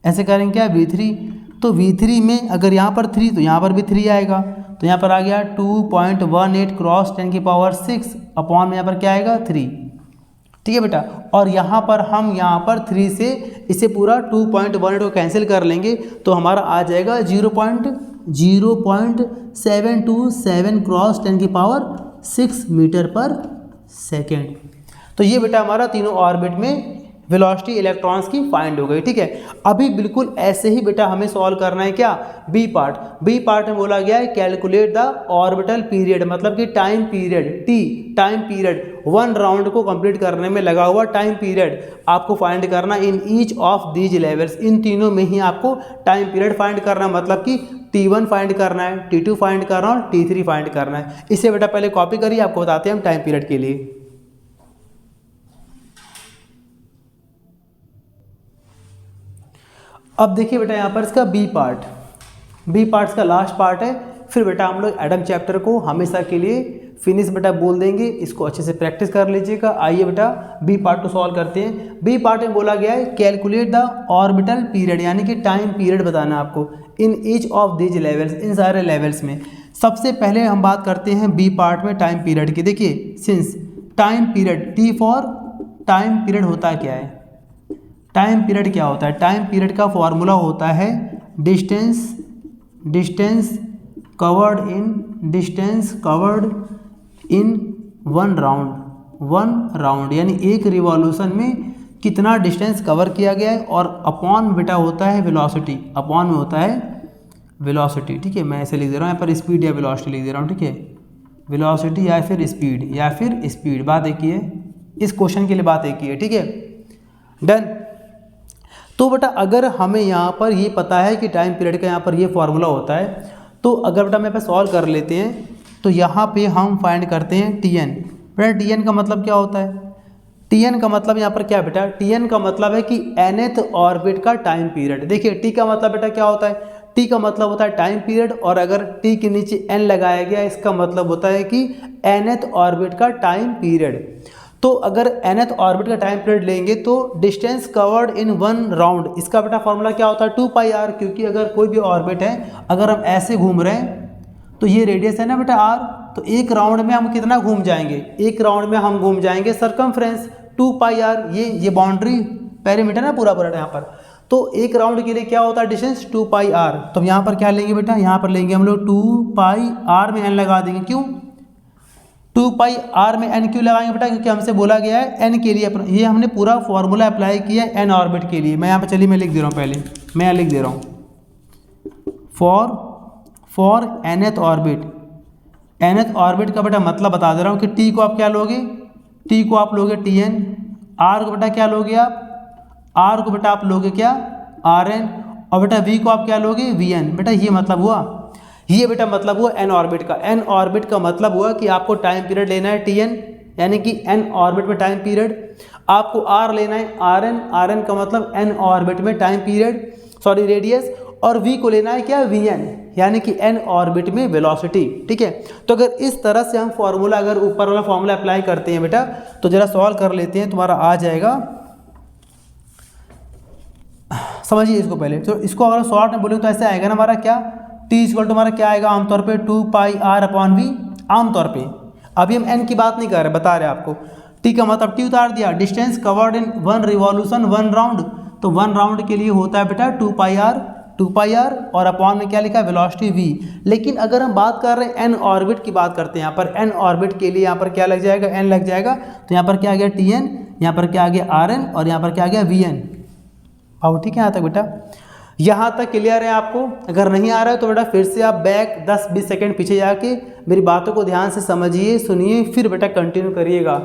S1: ऐसे करेंगे क्या V3, तो V3 में अगर यहाँ पर 3 तो यहाँ पर भी 3 आएगा, तो यहाँ पर आ गया 2.18 क्रॉस 10⁶ अपॉन में यहाँ पर क्या आएगा 3। ठीक है बेटा, और यहाँ पर हम यहाँ पर 3 से इसे पूरा 2.18 को कैंसिल कर लेंगे, तो हमारा आ जाएगा 0.0727 क्रॉस 10⁶ मीटर पर सेकेंड। तो ये बेटा हमारा तीनों ऑर्बिट में वेलोसिटी इलेक्ट्रॉन्स की फाइंड हो गई। ठीक है, अभी बिल्कुल ऐसे ही बेटा हमें सॉल्व करना है क्या, बी पार्ट में बोला गया है कैलकुलेट द ऑर्बिटल पीरियड, मतलब कि टाइम पीरियड 1 राउंड को कंप्लीट करने में लगा हुआ टाइम पीरियड आपको फाइंड करना in each of these levels, इन तीनों में ही आपको टाइम पीरियड फाइंड करना, मतलब कि T1 फाइंड करना है, T2 फाइंड करना है और T3 फाइंड करना है। इसे बेटा पहले कॉपी करिए, आपको बताते हैं हम टाइम पीरियड के लिए। अब देखिए बेटा यहाँ पर इसका बी पार्ट का लास्ट पार्ट है, फिर बेटा हम लोग एटम चैप्टर को हमेशा के लिए फिनिश बेटा बोल देंगे। इसको अच्छे से प्रैक्टिस कर लीजिएगा। आइए बेटा बी पार्ट को सॉल्व करते हैं। बी पार्ट में बोला गया है कैलकुलेट द ऑर्बिटल पीरियड, यानी कि टाइम पीरियड बताना है आपको in each of these levels, इन सारे लेवल्स में। सबसे पहले हम बात करते हैं बी पार्ट में टाइम पीरियड की। देखिए since time period, T for time period होता क्या है, टाइम पीरियड क्या होता है, टाइम पीरियड का फॉर्मूला होता है डिस्टेंस कवर्ड इन 1 राउंड, यानी एक रिवॉल्यूशन में कितना डिस्टेंस कवर किया गया है, और अपॉन बेटा होता है वेलोसिटी, अपॉन में होता है वेलोसिटी। ठीक है, मैं ऐसे लिख दे रहा हूँ, यहाँ पर स्पीड या वेलोसिटी लिख दे रहा हूँ। ठीक है, वेलोसिटी या फिर स्पीड, बात एक ही है, इस क्वेश्चन के लिए बात एक ही है। ठीक है, डन। तो बेटा अगर हमें यहाँ पर ये पता है कि टाइम पीरियड का यहाँ पर ये फॉर्मूला होता है, तो अगर बेटा हम यहाँ पे सॉल्व कर लेते हैं, तो यहाँ पे हम फाइंड करते हैं Tn। बेटा Tn का मतलब क्या होता है, Tn का मतलब यहाँ पर क्या बेटा, Tn का मतलब है कि nth ऑर्बिट का टाइम पीरियड। देखिए T का मतलब बेटा क्या होता है, T का मतलब होता है टाइम पीरियड, और अगर T के नीचे n लगाया गया इसका मतलब होता है कि nth ऑर्बिट का टाइम पीरियड। तो अगर nth ऑर्बिट का टाइम पीरियड लेंगे तो डिस्टेंस कवर्ड इन 1 राउंड, इसका बेटा फॉर्मूला क्या होता है 2πr, क्योंकि अगर कोई भी ऑर्बिट है, अगर हम ऐसे घूम रहे हैं तो ये रेडियस है ना बेटा r, तो एक राउंड में हम कितना घूम जाएंगे, एक राउंड में हम घूम जाएंगे सर्कमफ्रेंस 2πr, ये बाउंड्री पेरीमीटर ना पूरा यहाँ पर। तो एक राउंड के लिए क्या होता है डिस्टेंस 2πr। तो यहाँ पर क्या लेंगे बेटा, यहाँ पर लेंगे हम लोग 2πr में n लगा देंगे। क्यों 2πr में n क्यों लगाएंगे बेटा, क्योंकि हमसे बोला गया है n के लिए, ये हमने पूरा फॉर्मूला अप्लाई किया है n ऑर्बिट के लिए। मैं यहाँ पर चलिए मैं लिख दे रहा हूँ, पहले मैं यहाँ लिख दे रहा हूँ for nth orbit nth orbit का बेटा मतलब बता दे रहा हूँ कि t को आप क्या लोगे, t को आप लोगे Tn, r को बेटा क्या लोगे आप, r को बेटा आप लोगे क्या Rn, और बेटा v को आप क्या लोगे Vn। बेटा ये मतलब हुआ, ये बेटा मतलब हुआ n ऑर्बिट का। n ऑर्बिट का मतलब हुआ कि आपको टाइम पीरियड लेना है Tn, यानी कि n ऑर्बिट में टाइम पीरियड, आपको r लेना है Rn, Rn का मतलब n ऑर्बिट में टाइम पीरियड सॉरी रेडियस, और v को लेना है क्या Vn, यानी कि n ऑर्बिट में वेलोसिटी। ठीक है, तो अगर इस तरह से हम फॉर्मूला, अगर ऊपर वाला फॉर्मूला अप्लाई करते हैं बेटा, तो जरा सॉल्व कर लेते हैं, तुम्हारा आ जाएगा। समझिए इसको पहले, तो इसको अगर शॉर्ट में बोले तो ऐसे आएगा ना हमारा क्या, t इक्वल टू हमारा क्या आएगा आमतौर पे 2 पाई r अपॉन v, आमतौर पे। अभी हम n की बात नहीं कर रहे, बता रहे आपको। t का मतलब t उतार दिया, distance covered in 1 revolution 1 round, तो 1 राउंड के लिए होता है बेटा 2 पाई r, और अपॉन में क्या लिखा है वेलोसिटी v। लेकिन अगर हम बात कर रहे हैं n ऑर्बिट की बात करते हैं, यहाँ पर n ऑर्बिट के लिए यहाँ पर क्या लग जाएगा, n लग जाएगा, तो यहाँ पर क्या आ गया Tn, यहाँ पर क्या आ गया Rn, और यहाँ पर क्या आ गया Vn। अब ठीक है यहाँ तक बेटा, यहाँ तक क्लियर है आपको? अगर नहीं आ रहा है तो बेटा फिर से आप बैक 10-20 सेकंड पीछे जाके मेरी बातों को ध्यान से समझिए, सुनिए, फिर बेटा कंटिन्यू करिएगा।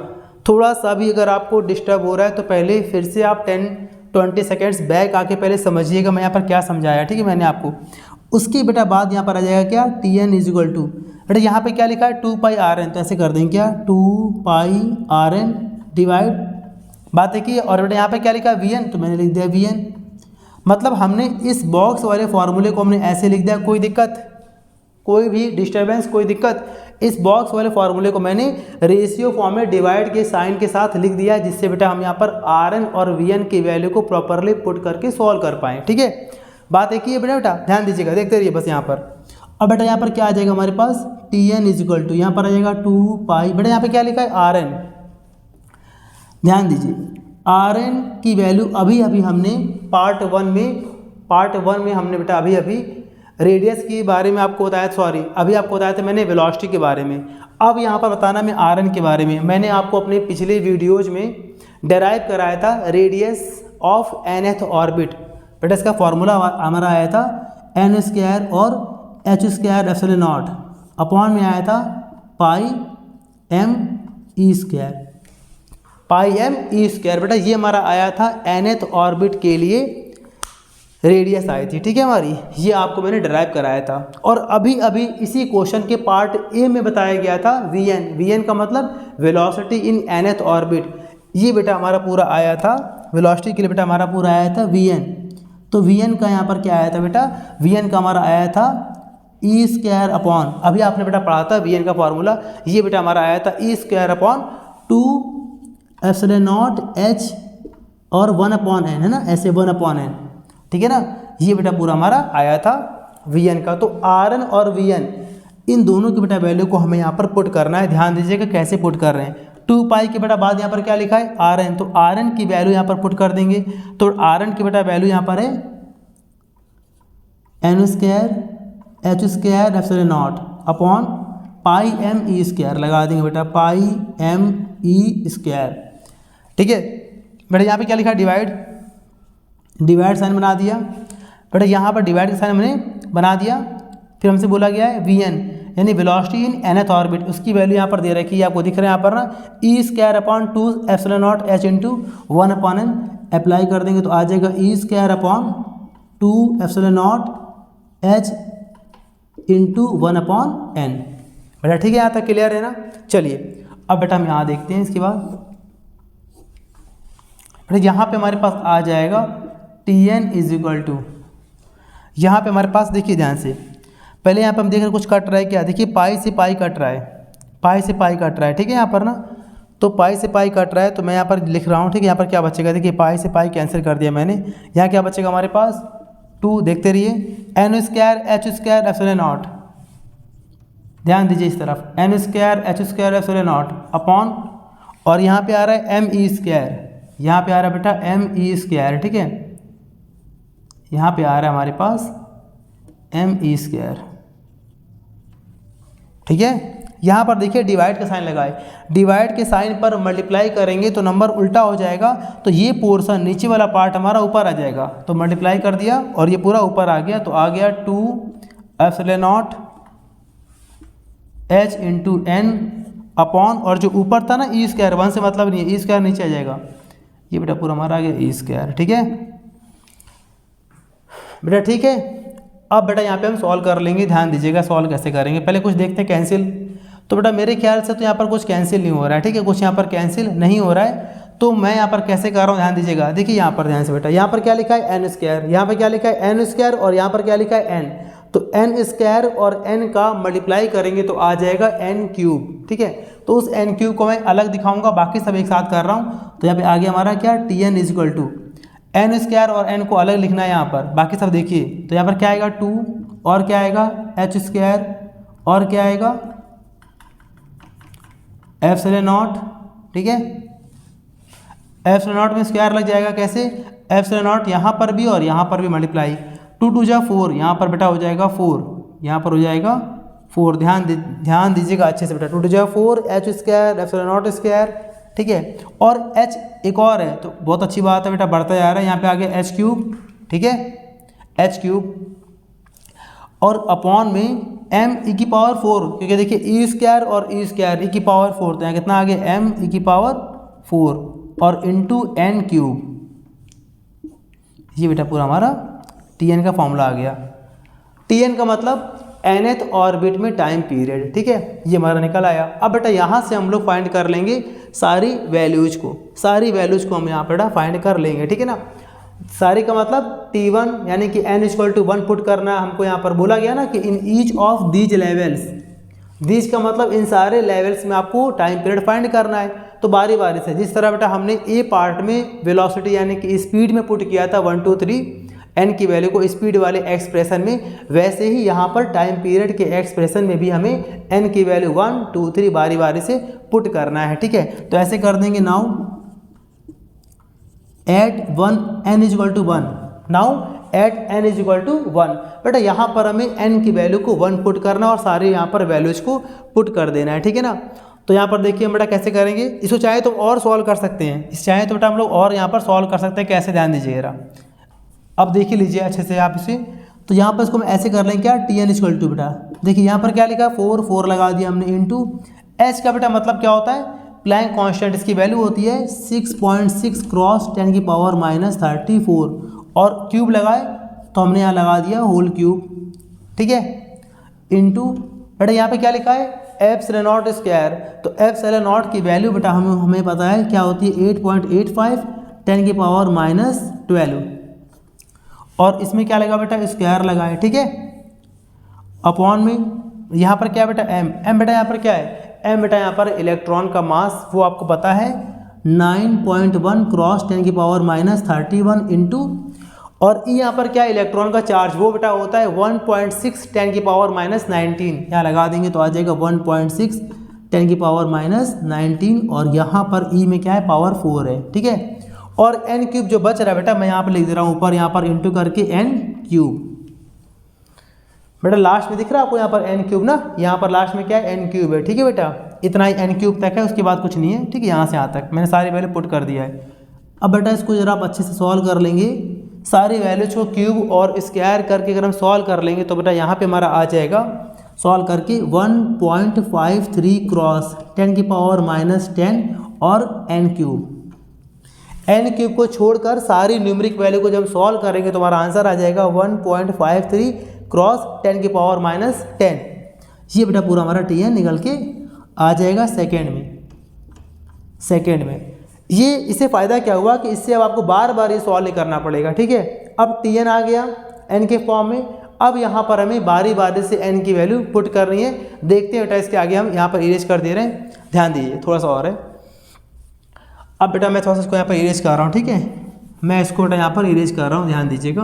S1: थोड़ा सा भी अगर आपको डिस्टर्ब हो रहा है तो पहले फिर से आप 10-20 सेकेंड्स बैक आके पहले समझिएगा मैं यहाँ पर क्या समझाया, ठीक है मैंने आपको। उसके बेटा बाद यहाँ पर आ जाएगा क्या, Tn इज इक्वल टू, बेटा यहाँ पर क्या लिखा है 2 पाई Rn, तो ऐसे कर देंगे क्या 2 पाई Rn डिवाइड, बात है कि, और बेटा यहाँ पे क्या लिखा है Vn, तो मैंने लिख दिया Vn। मतलब हमने इस बॉक्स वाले फॉर्मूले को हमने ऐसे लिख दिया, कोई दिक्कत, कोई भी डिस्टर्बेंस, कोई दिक्कत। इस बॉक्स वाले फॉर्मूले को मैंने रेशियो फॉर्म में डिवाइड के साइन के साथ लिख दिया, जिससे बेटा हम यहाँ पर Rn और Vn की वैल्यू को प्रॉपरली पुट करके सॉल्व कर पाएँ। ठीक है, बात एक ही है बेटा, ध्यान दीजिएगा, देखते रहिए बस यहाँ पर। अब बेटा यहाँ पर क्या आ जाएगा हमारे पास, Tn इज इक्वल टू, यहाँ पर आ जाएगा 2 पाई, बेटा यहाँ पर क्या लिखा है Rn, ध्यान दीजिए Rn की वैल्यू अभी हमने पार्ट वन में हमने बेटा अभी रेडियस के बारे में आपको बताया, सॉरी अभी आपको बताया था मैंने वेलोसिटी के बारे में। अब यहाँ पर बताना मैं Rn के बारे में। मैंने आपको अपने पिछले वीडियोज में डेराइव कराया था रेडियस ऑफ nth ऑर्बिट, बेटा इसका फॉर्मूला हमारा आया था n² और h² एप्सिलॉन नॉट अपॉन में आया था पाई m e², पाई m e²। बेटा ये हमारा आया था nth ऑर्बिट के लिए रेडियस आई थी, ठीक है हमारी, ये आपको मैंने डिराइव कराया था। और अभी इसी क्वेश्चन के पार्ट ए में बताया गया था Vn का मतलब वेलोसिटी इन nth ऑर्बिट, ये बेटा हमारा पूरा आया था, वेलोसिटी के लिए बेटा हमारा पूरा आया था Vn। तो Vn का यहाँ पर क्या आया था बेटा, Vn का हमारा आया था e² अपॉन, अभी आपने बेटा पढ़ा था Vn का फॉर्मूला, ये बेटा हमारा आया था e² upon 2 epsilon not h और 1 अपॉन n, है ना, ऐसे 1 अपॉन n, ठीक है ना। ये बेटा पूरा हमारा आया था Vn का। तो Rn और Vn इन दोनों की बेटा वैल्यू को हमें यहाँ पर पुट करना है, ध्यान दीजिएगा कैसे पुट कर रहे हैं। 2 पाई के बेटा बाद यहाँ पर क्या लिखा है Rn, तो Rn की वैल्यू यहाँ पर पुट कर देंगे, तो Rn की बेटा वैल्यू यहाँ पर है n² h² epsilon not upon pi m e² लगा देंगे बेटा, पाई m e², ठीक है बेटा। यहाँ पे क्या लिखा है डिवाइड साइन बना दिया बेटा, यहाँ पर डिवाइड का साइन हमने बना दिया। फिर हमसे बोला गया है Vn यानी वेलोसिटी इन nth ऑर्बिट, उसकी वैल्यू यहाँ पर दे रखी है, आपको दिख रहा है यहाँ पर ना, e² upon 2 epsilon not h into 1 upon n, apply कर देंगे तो आ जाएगा e² upon 2 epsilon not h into 1 upon n। बेटा ठीक है, यहाँ तक क्लियर है ना। चलिए अब बेटा हम यहाँ देखते हैं इसके बाद, बेटा यहाँ पे हमारे पास आ जाएगा Tn इज इक्वल टू, यहाँ पे हमारे पास देखिए ध्यान से, पहले यहाँ पे हम देख रहे कुछ कट रहा है क्या, देखिए पाई से पाई कट रहा है, पाई से पाई कट रहा है, ठीक है यहाँ पर ना, तो पाई से पाई कट रहा है, तो मैं यहाँ पर लिख रहा हूँ, ठीक है। यहाँ पर क्या बचेगा, देखिए पाई से पाई कैंसिल कर दिया मैंने, यहाँ क्या बचेगा हमारे पास 2, देखते रहिए n² h² एप्सिलॉन नॉट, ध्यान दीजिए इस तरफ n² h² epsilon not upon, और यहाँ पे आ रहा है m e², यहाँ पे आ रहा है बेटा m e², ठीक है, यहाँ पे आ रहा है हमारे पास m e², ठीक है। यहाँ पर देखिए डिवाइड का साइन लगाए, डिवाइड के साइन पर मल्टीप्लाई करेंगे तो नंबर उल्टा हो जाएगा, तो ये पोर्शन नीचे वाला पार्ट हमारा ऊपर आ जाएगा, तो मल्टीप्लाई कर दिया और ये पूरा ऊपर आ गया, तो आ गया 2 epsilon naught h into n upon, और जो ऊपर था ना ई स्क्वायर, 1 से मतलब नहीं है, ई स्क्वायर नीचे आ जाएगा, ये बेटा पूरा हमारा आ गया ई स्क्वायर। ठीक है बेटा, ठीक है। अब बेटा यहाँ पे हम सॉल्व कर लेंगे, ध्यान दीजिएगा सॉल्व कैसे करेंगे। पहले कुछ देखते हैं कैंसिल। तो बेटा मेरे ख्याल से तो यहाँ पर कुछ कैंसिल नहीं हो रहा है, ठीक है, कुछ यहाँ पर कैंसिल नहीं हो रहा है। तो मैं यहाँ पर कैसे कर रहा हूँ, ध्यान दीजिएगा। देखिए यहाँ पर ध्यान से बेटा, यहाँ पर क्या लिखा है एन स्क्वायर, यहाँ पर क्या लिखा है एन स्क्वायर, और यहाँ पर क्या लिखा है एन। तो एन स्क्वायर और एन का मल्टीप्लाई करेंगे तो आ जाएगा एन क्यूब। ठीक है, तो उस एन क्यूब को मैं अलग दिखाऊंगा, बाकी सब एक साथ कर रहा हूँ। तो यहाँ पे आगे हमारा क्या, T n is equal to n square और एन को अलग लिखना है यहाँ पर, बाकी सब देखिए। तो यहाँ पर क्या आएगा 2, और क्या आएगा एच स्क्वायर, और क्या आएगा एप्सिलॉन नॉट। ठीक है, एप्सिलॉन नॉट में स्क्वायर लग जाएगा, कैसे, एप्सिलॉन नॉट यहाँ पर भी और यहाँ पर भी मल्टीप्लाई, 2 2 जा 4, यहाँ पर बेटा हो जाएगा 4, यहाँ पर हो जाएगा 4। ध्यान दीजिएगा अच्छे से बेटा, 2 2 जा 4 H square epsilon not square. ठीक है, और एच एक और है तो बहुत अच्छी बात है बेटा, बढ़ता जा रहा है, यहाँ पे आ गया एच क्यूब। ठीक है, एच क्यूब, और अपॉन में एम ई की पावर 4, क्योंकि देखिए ई स्क्वायर और ई स्क्वायर ई की पावर 4, तो यहाँ कितना आ गया एम ई की पावर 4 और इंटू एन क्यूब। ये बेटा पूरा हमारा टी एन का फॉर्मूला आ गया। टी एन का मतलब nth ऑर्बिट में टाइम पीरियड। ठीक है, ये हमारा निकल आया। अब बेटा यहाँ से हम लोग फाइंड कर लेंगे सारी वैल्यूज को हम यहाँ पर फाइंड कर लेंगे। ठीक है ना, सारी का मतलब T1 यानी कि n इक्वल टू 1 पुट करना। हमको यहाँ पर बोला गया ना कि इन each of these levels, these का मतलब इन सारे लेवल्स में आपको टाइम पीरियड फाइंड करना है। तो बारी बारी से, जिस तरह बेटा हमने ए पार्ट में वेलोसिटी यानी कि स्पीड में पुट किया था 1 2 3 एन की वैल्यू को स्पीड वाले एक्सप्रेशन में, वैसे ही यहाँ पर टाइम पीरियड के एक्सप्रेशन में भी हमें एन की वैल्यू 1 2 3 बारी बारी से पुट करना है। ठीक है, तो ऐसे कर देंगे। Now at 1 n is equal to 1, now at n is equal to 1। बेटा यहाँ पर हमें n की वैल्यू को 1 पुट करना और सारे यहाँ पर वैल्यूज को पुट कर देना है। ठीक है ना, तो यहाँ पर देखिए हम बेटा कैसे करेंगे। इसको चाहे तो और सॉल्व कर सकते हैं, इस चाहे तो बेटा हम लोग और यहाँ पर सॉल्व कर सकते हैं। कैसे, ध्यान दीजिएगा, अब देखिए लीजिए अच्छे से आप इसे। तो यहाँ पर इसको हम ऐसे कर लेंगे, क्या टी एन इक्वल टू बेटा देखिए यहाँ पर क्या लिखा है 4 4 लगा दिया हमने, इंटू एच का बेटा मतलब क्या होता है, प्लैंक कांस्टेंट, इसकी वैल्यू होती है 6.6 क्रॉस 10 की पावर -34, और क्यूब लगाए तो हमने यहाँ लगा दिया होल क्यूब। ठीक है, इंटू बेटा यहाँ पे क्या लिखा है एप्सिलॉन नॉट स्क्वायर। तो एप्सिलॉन नॉट की वैल्यू बेटा हमें पता है क्या होती है 8.85 10 की पावर -12, और इसमें क्या लगा बेटा स्क्वायर लगाए। ठीक है, अपॉन में यहाँ पर क्या बेटा एम बेटा यहाँ पर क्या है एम बेटा यहाँ पर इलेक्ट्रॉन का मास, वो आपको पता है 9.1 क्रॉस 10 की पावर -31 इंटू, और ई यहाँ पर क्या इलेक्ट्रॉन का चार्ज, वो बेटा होता है 1.6 10 की पावर -19। यहाँ लगा देंगे तो आ जाएगा 1.6 10 की पावर -19, और यहाँ पर ई में क्या है पावर 4 है। ठीक है, और एन क्यूब जो बच रहा है बेटा मैं यहाँ पर लिख दे रहा हूँ ऊपर, यहाँ पर इंटू करके एन क्यूब। बेटा लास्ट में दिख रहा है आपको यहाँ पर एन क्यूब ना, यहाँ पर लास्ट में क्या है एन क्यूब है। ठीक है बेटा, इतना ही एन क्यूब तक है, उसके बाद कुछ नहीं है। ठीक है, यहाँ से यहाँ तक मैंने सारी वैल्यू पुट कर दिया है। अब बेटा इसको जरा आप अच्छे से सॉल्व कर लेंगे, सारी वैल्यूज को क्यूब और स्क्वायर करके अगर हम सॉल्व कर लेंगे तो बेटा यहाँ पे हमारा आ जाएगा सॉल्व करके 1.53 क्रॉस 10 की पावर -10 और एन क्यूब। एन क्यूब को छोड़कर सारी न्यूमेरिक वैल्यू को जब हम सॉल्व करेंगे तो हमारा आंसर आ जाएगा 1.53 क्रॉस 10 की पावर -10। ये बेटा पूरा हमारा टी एन निकल के आ जाएगा सेकेंड में। ये इससे फ़ायदा क्या हुआ कि इससे अब आपको बार बार ये सॉल्व नहीं करना पड़ेगा। ठीक है, अब टी एन आ गया एन के फॉर्म में। अब यहाँ पर हमें बारी बारी से एन की वैल्यू पुट करनी है। देखते हैं बेटा इसके आगे हम यहाँ पर इरेज कर दे रहे हैं, ध्यान दीजिए थोड़ा सा और है। अब बेटा मैं थोड़ा सा इसको यहाँ पर इरेज कर रहा हूँ। ठीक है, मैं इसको बेटा यहाँ पर इरेज कर रहा हूँ, ध्यान दीजिएगा।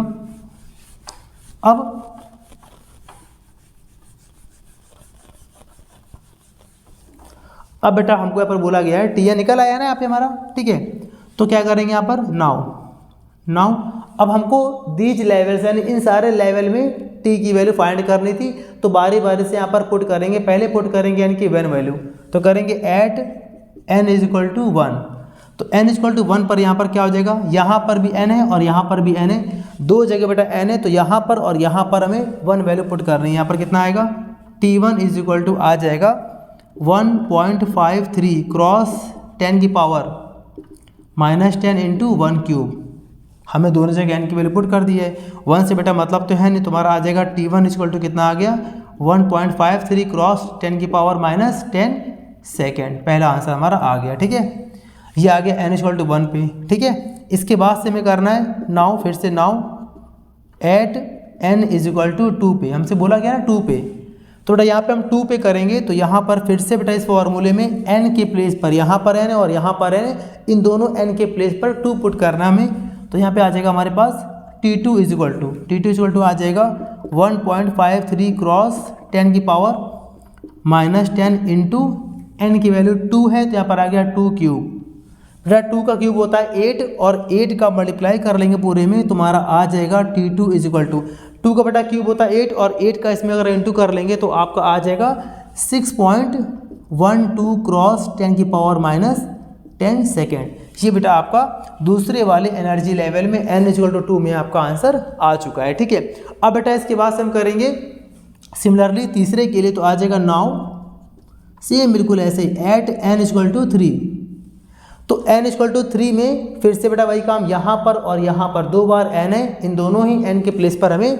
S1: अब बेटा हमको यहाँ पर बोला गया है टी एन निकल आया ना यहाँ पे हमारा। ठीक है, तो क्या करेंगे यहाँ पर नाउ अब हमको दीज लेवल्स यानी इन सारे लेवल में टी की वैल्यू फाइंड करनी थी, तो बारी बारी से यहाँ पर पुट करेंगे। पहले पुट करेंगे एन की 1 वैल्यू, तो करेंगे at n is equal to 1। तो एन इज इक्वल टू 1 पर यहाँ पर क्या हो जाएगा, यहाँ पर भी एन है और यहाँ पर भी एन है, दो जगह बेटा एन है, तो यहाँ पर और यहाँ पर हमें 1 वैल्यू पुट करनी है। यहाँ पर कितना आएगा T1 इज इक्वल टू आ जाएगा 1.53 क्रॉस 10 की पावर -10 इंटू 1 क्यूब। हमें दोनों जगह n की वैल्यू पुट कर दी है। 1 से बेटा मतलब तो है नहीं, तुम्हारा आ जाएगा T1 इक्वल टू कितना आ गया 1.53 क्रॉस 10 की पावर -10 सेकेंड। पहला आंसर हमारा आ गया। ठीक है, ये आ गया n इक्वल टू 1 पे। ठीक है, इसके बाद से हमें करना है नाउ, फिर से now at n is equal to 2 पे। हमसे बोला गया ना 2 पे, तो बेटा यहाँ पे हम 2 पे करेंगे तो यहाँ पर फिर से बेटा इस फॉर्मूले में n के प्लेस पर, यहाँ पर n है और यहाँ पर n है, इन दोनों n के प्लेस पर 2 पुट करना हमें। तो यहाँ पे आ जाएगा हमारे पास T2 इज इक्वल टू आ जाएगा 1.53 क्रॉस 10 की पावर -10 इंटू n की वैल्यू 2 है, तो यहाँ पर आ गया 2 क्यूब। बेटा 2 का क्यूब होता है 8 और 8 का मल्टीप्लाई कर लेंगे पूरे में, तुम्हारा आ जाएगा T2 इज इक्वल टू 2 का बेटा क्यूब होता है 8 और 8 का इसमें अगर इंटू कर लेंगे तो आपका आ जाएगा 6.12 क्रॉस 10 की पावर -10 सेकेंड। ये बेटा आपका दूसरे वाले एनर्जी लेवल में n इक्वल टू 2 में आपका आंसर आ चुका है। ठीक है, अब बेटा इसके बाद से हम करेंगे सिमिलरली तीसरे के लिए, तो आ जाएगा नाउ सेम बिल्कुल ऐसे ही एट n इक्वल टू 3। तो n इक्वल टू 3 में फिर से बेटा वही काम, यहाँ पर और यहाँ पर 2 बार n है, इन दोनों ही n के प्लेस पर हमें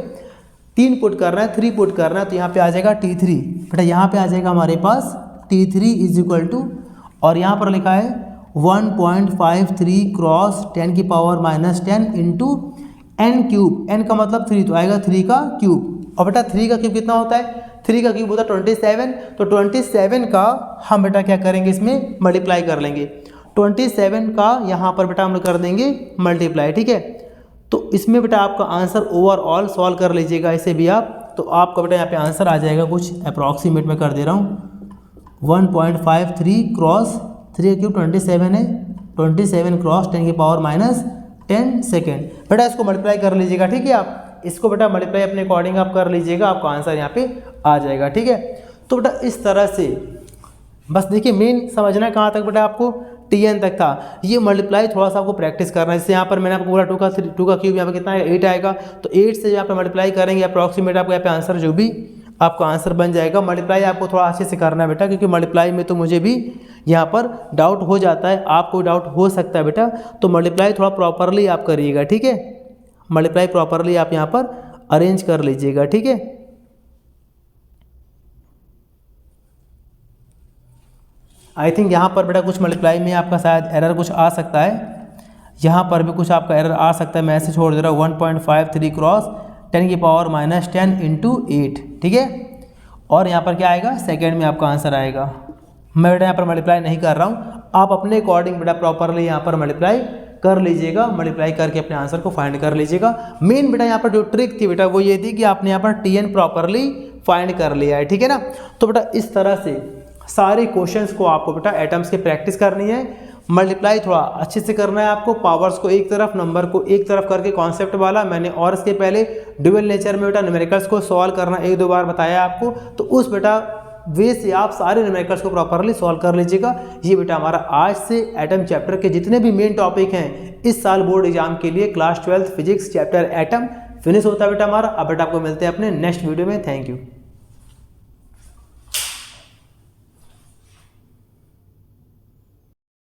S1: 3 पुट करना है, 3 पुट करना है, तो यहाँ पे आ जाएगा T3। बेटा यहाँ पे आ जाएगा हमारे पास T3 इज इक्वल टू, और यहाँ पर लिखा है 1.53 क्रॉस 10 की power -10 into n cube. n का मतलब 3, तो आएगा 3 का क्यूब। और बेटा 3 का क्यूब कितना होता है, 3 का क्यूब होता है 27। तो 27 का हम बेटा क्या करेंगे, इसमें मल्टीप्लाई कर लेंगे। 27 का यहाँ पर बेटा हम कर देंगे मल्टीप्लाई। ठीक है, तो इसमें बेटा आपका आंसर ओवरऑल सॉल्व कर लीजिएगा इसे भी आप, तो आपका बेटा यहाँ पे आंसर आ जाएगा कुछ अप्रॉक्सीमेट में कर दे रहा हूँ 1.53 क्रॉस 3 क्यूब 27 है, 27 क्रॉस 10 की पावर -10 सेकेंड। बेटा इसको मल्टीप्लाई कर लीजिएगा। ठीक है, आप इसको बेटा मल्टीप्लाई अपने अकॉर्डिंग आप कर लीजिएगा, आपका आंसर यहाँ पे आ जाएगा। ठीक है, तो बेटा इस तरह से बस देखिए मेन समझना है कहाँ तक बेटा आपको Tn तक था। ये मल्टीप्लाई थोड़ा सा आपको प्रैक्टिस करना है। जैसे यहाँ पर मैंने आपको बोला 2 का क्यूब यहाँ पे कितना है 8 आएगा, तो 8 से यहाँ पे मल्टीप्लाई करेंगे अप्रॉक्सीमेट आपको यहाँ पे आंसर जो भी आपका आंसर बन जाएगा। मल्टीप्लाई आपको थोड़ा अच्छे से करना है बेटा, क्योंकि मल्टीप्लाई में तो मुझे भी यहाँ पर डाउट हो जाता है, आपको डाउट हो सकता है बेटा, तो मल्टीप्लाई थोड़ा प्रॉपरली आप करिएगा। ठीक है, मल्टीप्लाई प्रॉपरली आप यहाँ पर अरेंज कर लीजिएगा। ठीक है, आई थिंक यहाँ पर बेटा कुछ मल्टीप्लाई में आपका शायद एरर कुछ आ सकता है, यहाँ पर भी कुछ आपका एरर आ सकता है। मैं ऐसे छोड़ दे रहा हूँ 1.53 क्रॉस 10 की पावर -10 इंटू 8। ठीक है, और यहाँ पर क्या आएगा सेकेंड में आपका आंसर आएगा। मैं बेटा यहाँ पर मल्टीप्लाई नहीं कर रहा हूँ, आप अपने अकॉर्डिंग बेटा प्रॉपरली यहाँ पर मल्टीप्लाई कर लीजिएगा, मल्टीप्लाई करके अपने आंसर को फाइंड कर लीजिएगा। मेन बेटा यहाँ पर जो ट्रिक थी बेटा वो ये थी कि आपने यहाँ पर Tn प्रॉपरली फाइंड कर लिया है। ठीक है ना, तो बेटा इस तरह से सारे क्वेश्चंस को आपको बेटा एटम्स की प्रैक्टिस करनी है। मल्टीप्लाई थोड़ा अच्छे से करना है आपको, पावर्स को एक तरफ नंबर को एक तरफ करके कॉन्सेप्ट वाला मैंने और इसके पहले ड्यूअल नेचर में बेटा न्यूमेरिकल्स को सॉल्व करना 1-2 बार बताया आपको, तो उस बेटा वे से आप सारे न्यूमेरिकल्स को प्रॉपरली सॉल्व कर लीजिएगा। ये बेटा हमारा आज से एटम चैप्टर के जितने भी मेन टॉपिक हैं इस साल बोर्ड एग्जाम के लिए class 12 physics chapter atom finish होता है बेटा हमारा। अब बेटा आपको मिलते हैं अपने नेक्स्ट वीडियो में। Thank you.